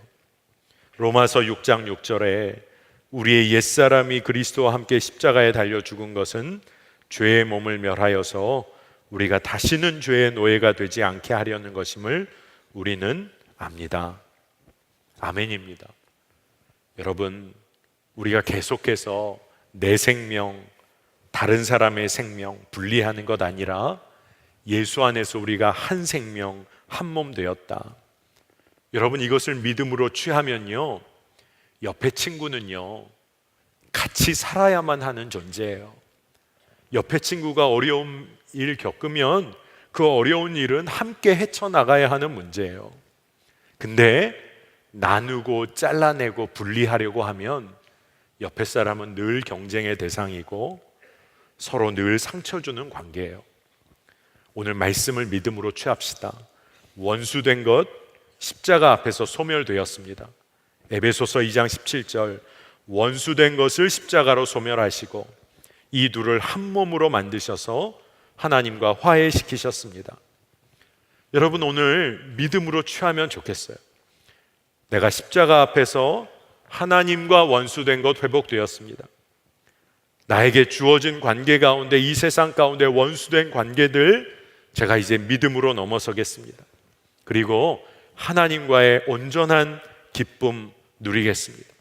로마서 6장 6절에 우리의 옛사람이 그리스도와 함께 십자가에 달려 죽은 것은 죄의 몸을 멸하여서 우리가 다시는 죄의 노예가 되지 않게 하려는 것임을 우리는 압니다. 아멘입니다. 여러분, 우리가 계속해서 내 생명, 다른 사람의 생명 분리하는 것 아니라 예수 안에서 우리가 한 생명, 한 몸 되었다. 여러분, 이것을 믿음으로 취하면요, 옆에 친구는요, 같이 살아야만 하는 존재예요. 옆에 친구가 어려운 일 겪으면 그 어려운 일은 함께 헤쳐나가야 하는 문제예요. 근데 나누고 잘라내고 분리하려고 하면 옆에 사람은 늘 경쟁의 대상이고 서로 늘 상처 주는 관계예요. 오늘 말씀을 믿음으로 취합시다. 원수된 것 십자가 앞에서 소멸되었습니다. 에베소서 2장 17절, 원수된 것을 십자가로 소멸하시고 이 둘을 한 몸으로 만드셔서 하나님과 화해시키셨습니다. 여러분, 오늘 믿음으로 취하면 좋겠어요. 내가 십자가 앞에서 하나님과 원수된 것 회복되었습니다. 나에게 주어진 관계 가운데, 이 세상 가운데 원수된 관계들 제가 이제 믿음으로 넘어서겠습니다. 그리고 하나님과의 온전한 기쁨 누리겠습니다.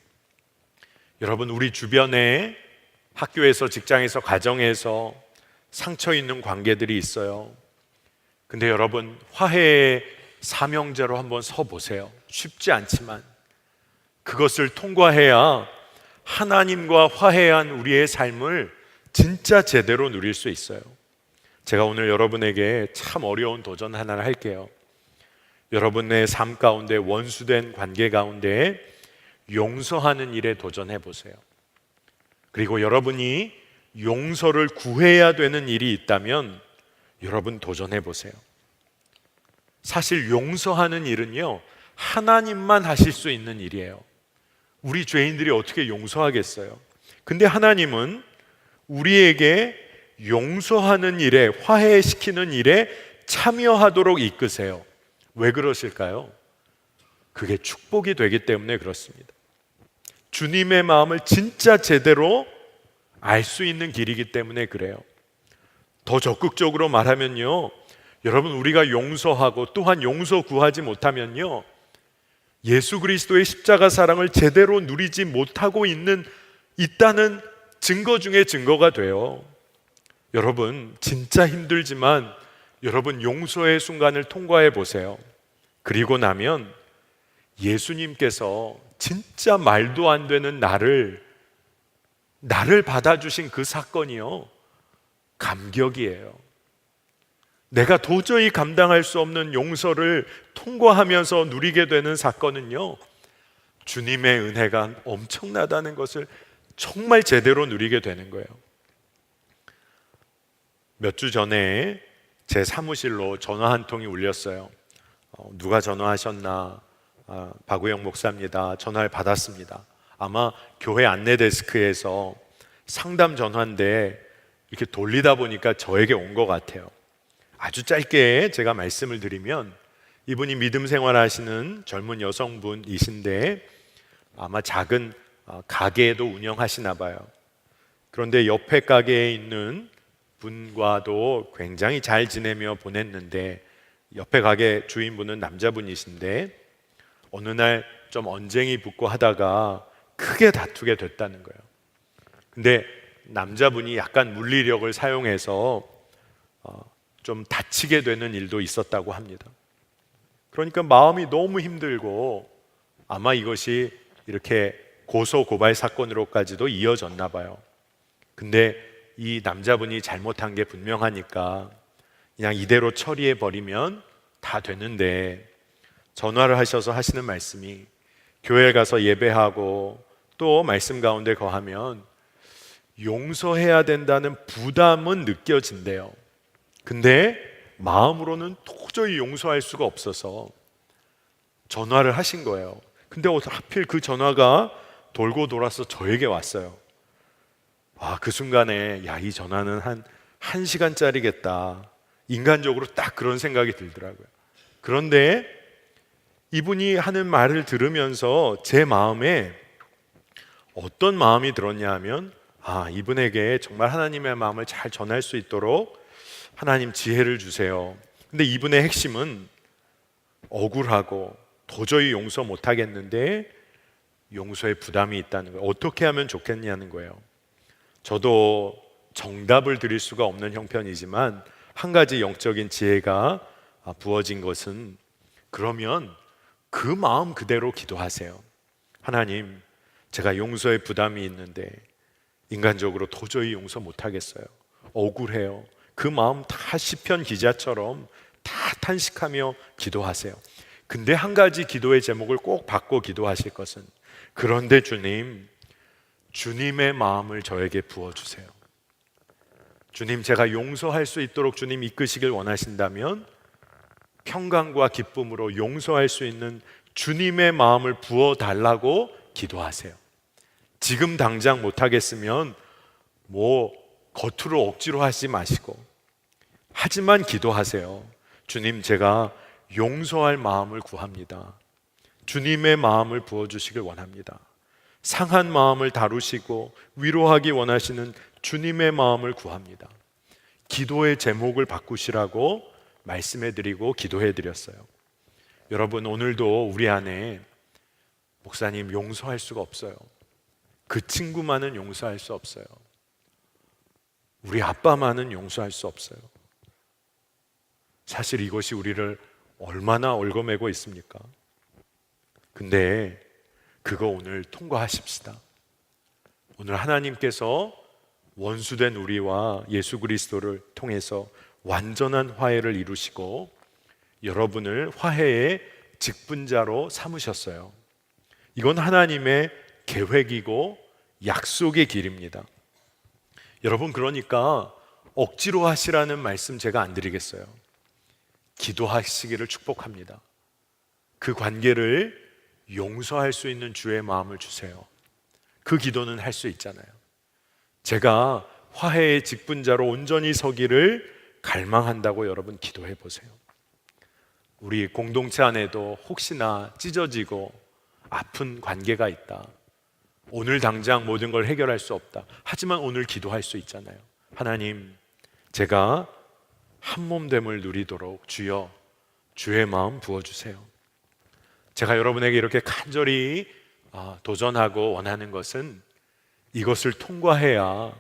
여러분, 우리 주변에 학교에서, 직장에서, 가정에서 상처 있는 관계들이 있어요. 근데 여러분, 화해의 사명자로 한번 서보세요. 쉽지 않지만 그것을 통과해야 하나님과 화해한 우리의 삶을 진짜 제대로 누릴 수 있어요. 제가 오늘 여러분에게 참 어려운 도전 하나를 할게요. 여러분의 삶 가운데 원수된 관계 가운데 용서하는 일에 도전해 보세요. 그리고 여러분이 용서를 구해야 되는 일이 있다면 여러분 도전해 보세요. 사실 용서하는 일은요, 하나님만 하실 수 있는 일이에요. 우리 죄인들이 어떻게 용서하겠어요? 근데 하나님은 우리에게 용서하는 일에, 화해시키는 일에 참여하도록 이끄세요. 왜 그러실까요? 그게 축복이 되기 때문에 그렇습니다. 주님의 마음을 진짜 제대로 알 수 있는 길이기 때문에 그래요. 더 적극적으로 말하면요, 여러분, 우리가 용서하고 또한 용서 구하지 못하면요, 예수 그리스도의 십자가 사랑을 제대로 누리지 못하고 있다는 증거 중에 증거가 돼요. 여러분, 진짜 힘들지만 여러분 용서의 순간을 통과해 보세요. 그리고 나면 예수님께서 진짜 말도 안 되는 나를 받아주신 그 사건이요, 감격이에요. 내가 도저히 감당할 수 없는 용서를 통과하면서 누리게 되는 사건은요, 주님의 은혜가 엄청나다는 것을 정말 제대로 누리게 되는 거예요. 몇 주 전에 제 사무실로 전화 한 통이 울렸어요. 누가 전화하셨나? 박우영 목사입니다. 전화를 받았습니다. 아마 교회 안내 데스크에서 상담 전화인데 이렇게 돌리다 보니까 저에게 온 것 같아요. 아주 짧게 제가 말씀을 드리면, 이분이 믿음 생활하시는 젊은 여성분이신데 아마 작은 가게에도 운영하시나 봐요. 그런데 옆에 가게에 있는 분과도 굉장히 잘 지내며 보냈는데, 옆에 가게 주인분은 남자분이신데 어느 날 좀 언쟁이 붙고 하다가 크게 다투게 됐다는 거예요. 근데 남자분이 약간 물리력을 사용해서 좀 다치게 되는 일도 있었다고 합니다. 그러니까 마음이 너무 힘들고 아마 이것이 이렇게 고소 고발 사건으로까지도 이어졌나 봐요. 근데 이 남자분이 잘못한 게 분명하니까 그냥 이대로 처리해 버리면 다 되는데, 전화를 하셔서 하시는 말씀이, 교회에 가서 예배하고 또 말씀 가운데 거하면 용서해야 된다는 부담은 느껴진대요. 근데 마음으로는 도저히 용서할 수가 없어서 전화를 하신 거예요. 근데 하필 그 전화가 돌고 돌아서 저에게 왔어요. 그 순간에 이 전화는 한 1시간짜리겠다. 인간적으로 딱 그런 생각이 들더라고요. 그런데 이분이 하는 말을 들으면서 제 마음에 어떤 마음이 들었냐 하면, 이분에게 정말 하나님의 마음을 잘 전할 수 있도록 하나님 지혜를 주세요. 근데 이분의 핵심은 억울하고 도저히 용서 못 하겠는데 용서에 부담이 있다는 거예요. 어떻게 하면 좋겠냐는 거예요. 저도 정답을 드릴 수가 없는 형편이지만 한 가지 영적인 지혜가 부어진 것은, 그러면 그 마음 그대로 기도하세요. 하나님, 제가 용서에 부담이 있는데 인간적으로 도저히 용서 못 하겠어요. 억울해요. 그 마음 다 시편 기자처럼 다 탄식하며 기도하세요. 근데 한 가지 기도의 제목을 꼭 받고 기도하실 것은, 그런데 주님, 주님의 마음을 저에게 부어주세요. 주님, 제가 용서할 수 있도록 주님 이끄시길 원하신다면 평강과 기쁨으로 용서할 수 있는 주님의 마음을 부어달라고 기도하세요. 지금 당장 못하겠으면 겉으로 억지로 하지 마시고, 하지만 기도하세요. 주님, 제가 용서할 마음을 구합니다. 주님의 마음을 부어주시길 원합니다. 상한 마음을 다루시고 위로하기 원하시는 주님의 마음을 구합니다. 기도의 제목을 바꾸시라고 말씀해드리고 기도해드렸어요. 여러분, 오늘도 우리 안에, 목사님 용서할 수가 없어요, 그 친구만은 용서할 수 없어요, 우리 아빠만은 용서할 수 없어요. 사실 이것이 우리를 얼마나 얽어매고 있습니까? 근데 그거 오늘 통과하십시다. 오늘 하나님께서 원수된 우리와 예수 그리스도를 통해서 완전한 화해를 이루시고 여러분을 화해의 직분자로 삼으셨어요. 이건 하나님의 계획이고 약속의 길입니다. 여러분, 그러니까 억지로 하시라는 말씀 제가 안 드리겠어요. 기도하시기를 축복합니다. 그 관계를 용서할 수 있는 주의 마음을 주세요. 그 기도는 할 수 있잖아요. 제가 화해의 직분자로 온전히 서기를 갈망한다고 여러분 기도해 보세요. 우리 공동체 안에도 혹시나 찢어지고 아픈 관계가 있다, 오늘 당장 모든 걸 해결할 수 없다, 하지만 오늘 기도할 수 있잖아요. 하나님, 제가 한몸됨을 누리도록 주여 주의 마음 부어주세요. 제가 여러분에게 이렇게 간절히 도전하고 원하는 것은, 이것을 통과해야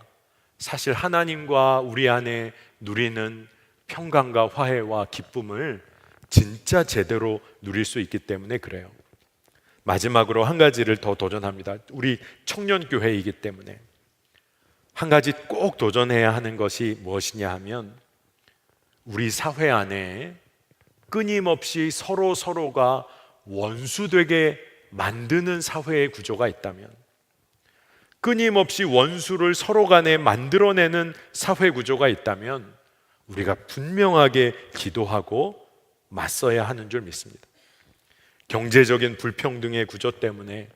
사실 하나님과 우리 안에 누리는 평강과 화해와 기쁨을 진짜 제대로 누릴 수 있기 때문에 그래요. 마지막으로 한 가지를 더 도전합니다. 우리 청년교회이기 때문에 한 가지 꼭 도전해야 하는 것이 무엇이냐 하면, 우리 사회 안에 끊임없이 서로가 원수되게 만드는 사회의 구조가 있다면, 끊임없이 원수를 서로 간에 만들어내는 사회 구조가 있다면 우리가 분명하게 기도하고 맞서야 하는 줄 믿습니다. 경제적인 불평등의 구조 때문에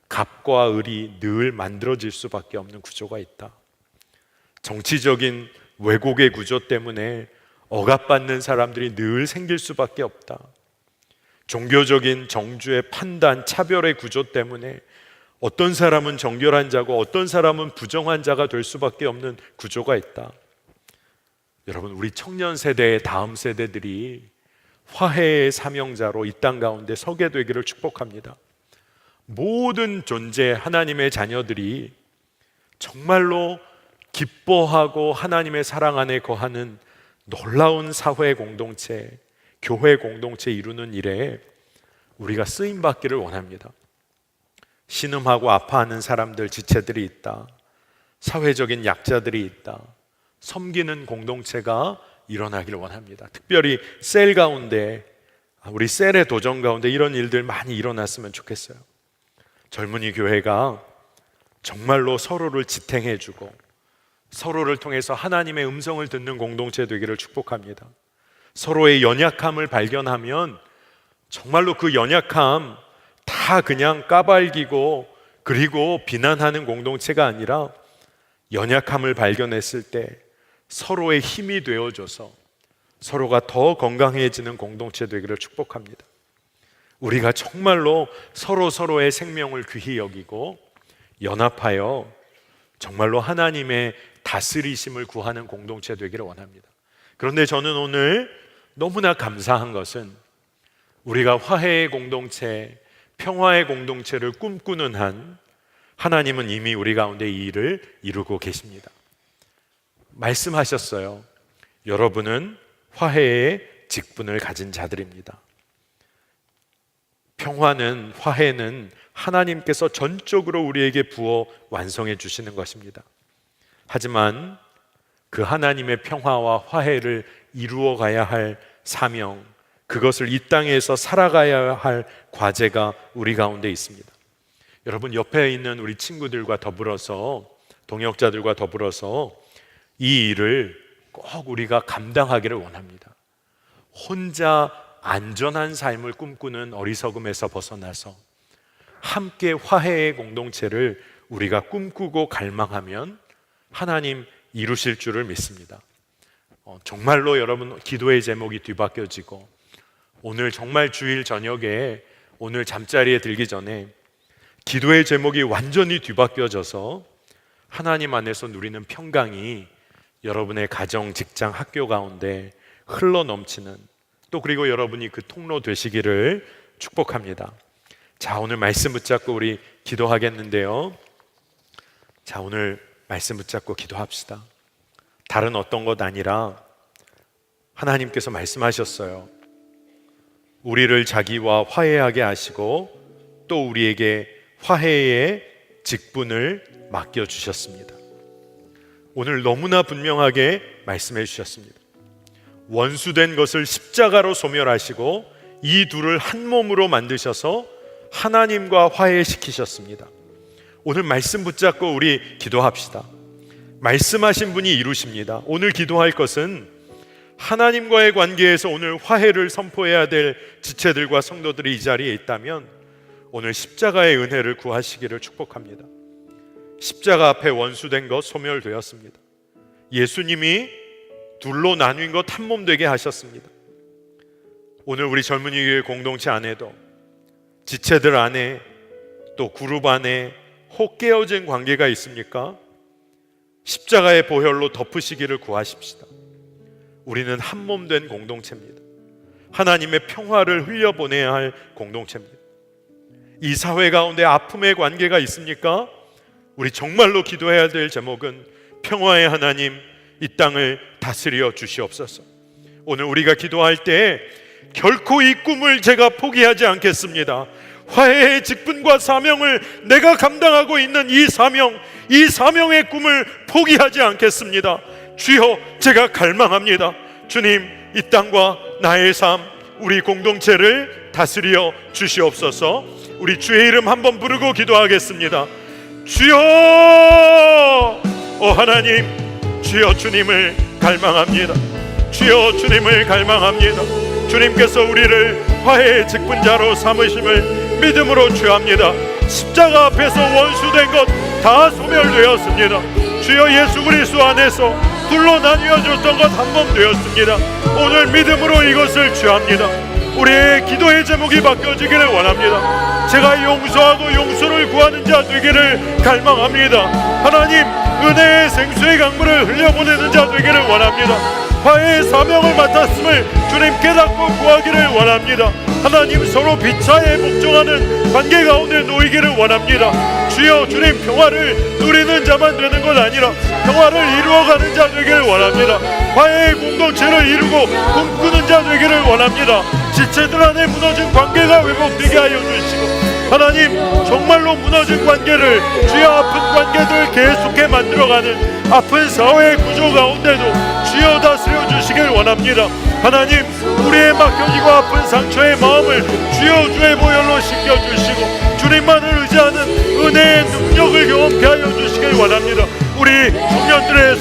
갑과 을이 늘 만들어질 수밖에 없는 구조가 있다. 정치적인 왜곡의 구조 때문에 억압받는 사람들이 늘 생길 수밖에 없다. 종교적인 정주의 판단, 차별의 구조 때문에 어떤 사람은 정결한 자고 어떤 사람은 부정한 자가 될 수밖에 없는 구조가 있다. 여러분, 우리 청년 세대의 다음 세대들이 화해의 사명자로 이 땅 가운데 서게 되기를 축복합니다. 모든 존재, 하나님의 자녀들이 정말로 기뻐하고 하나님의 사랑 안에 거하는 놀라운 사회 공동체, 교회 공동체 이루는 일에 우리가 쓰임받기를 원합니다. 신음하고 아파하는 사람들, 지체들이 있다. 사회적인 약자들이 있다. 섬기는 공동체가 일어나기를 원합니다. 특별히 셀 가운데, 우리 셀의 도전 가운데 이런 일들 많이 일어났으면 좋겠어요. 젊은이 교회가 정말로 서로를 지탱해주고 서로를 통해서 하나님의 음성을 듣는 공동체 되기를 축복합니다. 서로의 연약함을 발견하면 정말로 그 연약함 다 그냥 까발기고 그리고 비난하는 공동체가 아니라 연약함을 발견했을 때 서로의 힘이 되어줘서 서로가 더 건강해지는 공동체 되기를 축복합니다. 우리가 정말로 서로의 생명을 귀히 여기고 연합하여 정말로 하나님의 다스리심을 구하는 공동체 되기를 원합니다. 그런데 저는 오늘 너무나 감사한 것은 우리가 화해의 공동체, 평화의 공동체를 꿈꾸는 한 하나님은 이미 우리 가운데 이 일을 이루고 계십니다. 말씀하셨어요. 여러분은 화해의 직분을 가진 자들입니다. 평화는, 화해는 하나님께서 전적으로 우리에게 부어 완성해 주시는 것입니다. 하지만 그 하나님의 평화와 화해를 이루어 가야 할 사명, 그것을 이 땅에서 살아가야 할 과제가 우리 가운데 있습니다. 여러분, 옆에 있는 우리 친구들과 더불어서, 동역자들과 더불어서 이 일을 꼭 우리가 감당하기를 원합니다. 혼자 안전한 삶을 꿈꾸는 어리석음에서 벗어나서 함께 화해의 공동체를 우리가 꿈꾸고 갈망하면 하나님 이루실 줄을 믿습니다. 정말로 여러분, 기도의 제목이 뒤바뀌어지고 오늘 정말 주일 저녁에 오늘 잠자리에 들기 전에 기도의 제목이 완전히 뒤바뀌어져서 하나님 안에서 누리는 평강이 여러분의 가정, 직장, 학교 가운데 흘러 넘치는, 또 그리고 여러분이 그 통로 되시기를 축복합니다. 자, 오늘 말씀 붙잡고 우리 기도하겠는데요. 자, 오늘 말씀 붙잡고 기도합시다. 다른 어떤 것 아니라 하나님께서 말씀하셨어요. 우리를 자기와 화해하게 하시고 또 우리에게 화해의 직분을 맡겨주셨습니다. 오늘 너무나 분명하게 말씀해 주셨습니다. 원수된 것을 십자가로 소멸하시고 이 둘을 한 몸으로 만드셔서 하나님과 화해시키셨습니다. 오늘 말씀 붙잡고 우리 기도합시다. 말씀하신 분이 이루십니다. 오늘 기도할 것은 하나님과의 관계에서 오늘 화해를 선포해야 될 지체들과 성도들이 이 자리에 있다면 오늘 십자가의 은혜를 구하시기를 축복합니다. 십자가 앞에 원수된 것 소멸되었습니다. 예수님이 둘로 나뉜 것 한 몸 되게 하셨습니다. 오늘 우리 젊은이 교회 공동체 안에도 지체들 안에 또 그룹 안에 혹 깨어진 관계가 있습니까? 십자가의 보혈로 덮으시기를 구하십시다. 우리는 한 몸 된 공동체입니다. 하나님의 평화를 흘려보내야 할 공동체입니다. 이 사회 가운데 아픔의 관계가 있습니까? 우리 정말로 기도해야 될 제목은 평화의 하나님, 이 땅을 다스려 주시옵소서. 오늘 우리가 기도할 때 결코 이 꿈을 제가 포기하지 않겠습니다. 화해의 직분과 사명을 내가 감당하고 있는 이 사명의 꿈을 포기하지 않겠습니다. 주여, 제가 갈망합니다. 주님, 이 땅과 나의 삶, 우리 공동체를 다스려 주시옵소서. 우리 주의 이름 한번 부르고 기도하겠습니다. 주여, 오 하나님, 주여, 주님을 갈망합니다. 주여, 주님을 갈망합니다. 주님께서 우리를 화해의 직분자로 삼으심을 믿음으로 주합니다. 십자가 앞에서 원수된 것 다 소멸되었습니다. 주여 예수 그리스도 안에서 둘로 나뉘어졌던 것 한 몸 되었습니다. 오늘 믿음으로 이것을 취합니다. 우리의 기도의 제목이 바뀌어지기를 원합니다. 제가 용서하고 용서를 구하는 자 되기를 갈망합니다. 하나님, 은혜의 생수의 강물을 흘려보내는 자 되기를 원합니다. 화해의 사명을 맡았음을 주님 깨닫고 구하기를 원합니다. 하나님, 서로 비차에 복종하는 관계 가운데 놓이기를 원합니다. 주여, 주님 평화를 누리는 자만 되는 것 아니라 평화를 이루어가는 자 되기를 원합니다. 화해의 공동체를 이루고 꿈꾸는 자 되기를 원합니다. 지체들 안에 무너진 관계가 회복되게 하여 주시고, 하나님, 정말로 무너진 관계를, 주여 아픈 관계들 계속해 만들어가는 아픈 사회의 구조 가운데도 주여 다스려 주시길 원합니다. 하나님, 우리의 막혀지고 아픈 상처의 마음을 주여 주의 보혈로 씻겨주시고 주님만을 의지하는 은혜의 능력을 경험케 하여 주시길 원합니다. 우리 청년들의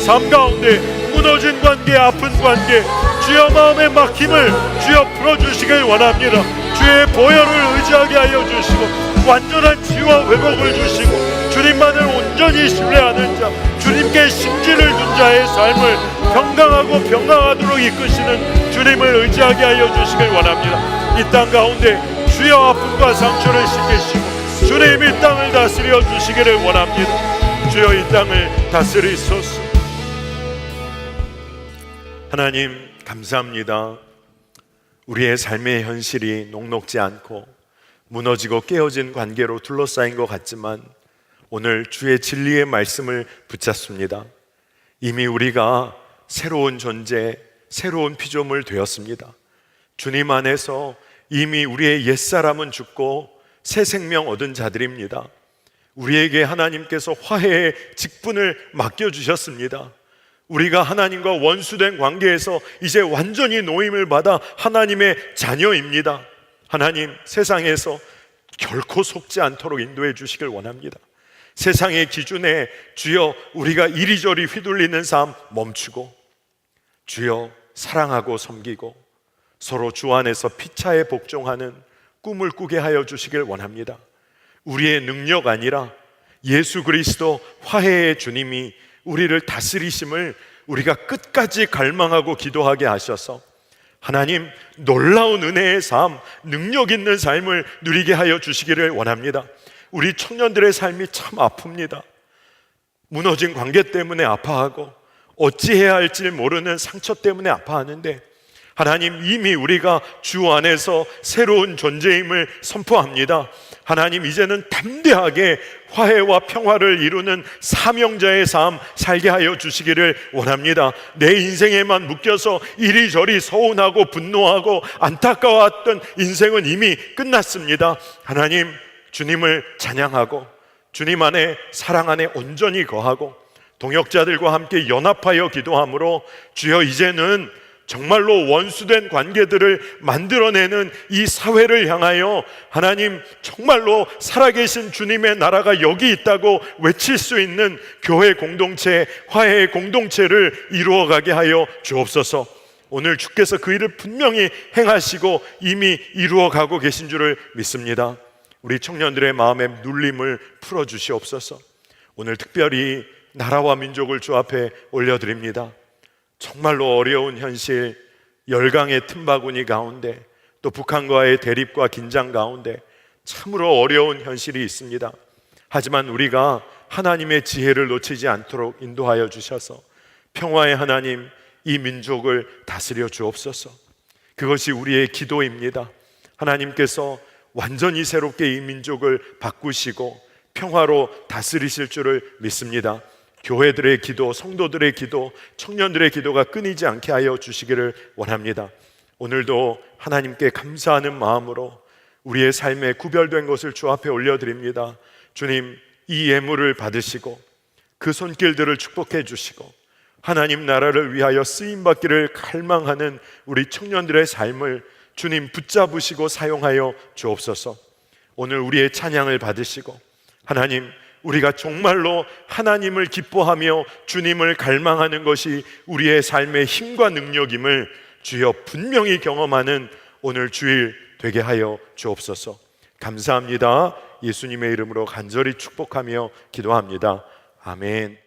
삶 가운데 무너진 관계, 아픈 관계, 주여 마음의 막힘을 주여 풀어주시길 원합니다. 주의 보혈을 의지하게 하여 주시고 완전한 치유와 회복을 주시고 주님만을 온전히 신뢰하는 자, 주님께 심지를 둔 자의 삶을 평강하고 평강하도록 이끄시는 주님을 의지하게 하여 주시길 원합니다. 이 땅 가운데 주여 아픔과 상처를 씻기시고 주님 이 땅을 다스려 주시기를 원합니다. 주여 이 땅을 다스리소서. 하나님, 감사합니다. 우리의 삶의 현실이 녹록지 않고 무너지고 깨어진 관계로 둘러싸인 것 같지만 오늘 주의 진리의 말씀을 붙잡습니다. 이미 우리가 새로운 존재, 새로운 피조물 되었습니다. 주님 안에서 이미 우리의 옛사람은 죽고 새 생명 얻은 자들입니다. 우리에게 하나님께서 화해의 직분을 맡겨주셨습니다. 우리가 하나님과 원수된 관계에서 이제 완전히 노임을 받아 하나님의 자녀입니다. 하나님, 세상에서 결코 속지 않도록 인도해 주시길 원합니다. 세상의 기준에 주여 우리가 이리저리 휘둘리는 삶 멈추고 주여 사랑하고 섬기고 서로 주 안에서 피차에 복종하는 꿈을 꾸게 하여 주시길 원합니다. 우리의 능력 아니라 예수 그리스도 화해의 주님이 우리를 다스리심을 우리가 끝까지 갈망하고 기도하게 하셔서 하나님, 놀라운 은혜의 삶, 능력 있는 삶을 누리게 하여 주시기를 원합니다. 우리 청년들의 삶이 참 아픕니다. 무너진 관계 때문에 아파하고 어찌해야 할지 모르는 상처 때문에 아파하는데 하나님, 이미 우리가 주 안에서 새로운 존재임을 선포합니다. 하나님, 이제는 담대하게 화해와 평화를 이루는 사명자의 삶 살게 하여 주시기를 원합니다. 내 인생에만 묶여서 이리저리 서운하고 분노하고 안타까웠던 인생은 이미 끝났습니다. 하나님, 주님을 찬양하고 주님 안에 사랑 안에 온전히 거하고 동역자들과 함께 연합하여 기도함으로 주여 이제는 정말로 원수된 관계들을 만들어내는 이 사회를 향하여 하나님 정말로 살아계신 주님의 나라가 여기 있다고 외칠 수 있는 교회 공동체, 화해의 공동체를 이루어가게 하여 주옵소서. 오늘 주께서 그 일을 분명히 행하시고 이미 이루어가고 계신 줄을 믿습니다. 우리 청년들의 마음의 눌림을 풀어주시옵소서. 오늘 특별히 나라와 민족을 주 앞에 올려드립니다. 정말로 어려운 현실, 열강의 틈바구니 가운데 또 북한과의 대립과 긴장 가운데 참으로 어려운 현실이 있습니다. 하지만 우리가 하나님의 지혜를 놓치지 않도록 인도하여 주셔서 평화의 하나님, 이 민족을 다스려 주옵소서. 그것이 우리의 기도입니다. 하나님께서 완전히 새롭게 이 민족을 바꾸시고 평화로 다스리실 줄을 믿습니다. 교회들의 기도, 성도들의 기도, 청년들의 기도가 끊이지 않게 하여 주시기를 원합니다. 오늘도 하나님께 감사하는 마음으로 우리의 삶에 구별된 것을 주 앞에 올려드립니다. 주님, 이 예물을 받으시고 그 손길들을 축복해 주시고 하나님 나라를 위하여 쓰임받기를 갈망하는 우리 청년들의 삶을 주님 붙잡으시고 사용하여 주옵소서. 오늘 우리의 찬양을 받으시고 하나님, 우리가 정말로 하나님을 기뻐하며 주님을 갈망하는 것이 우리의 삶의 힘과 능력임을 주여 분명히 경험하는 오늘 주일 되게 하여 주옵소서. 감사합니다. 예수님의 이름으로 간절히 축복하며 기도합니다. 아멘.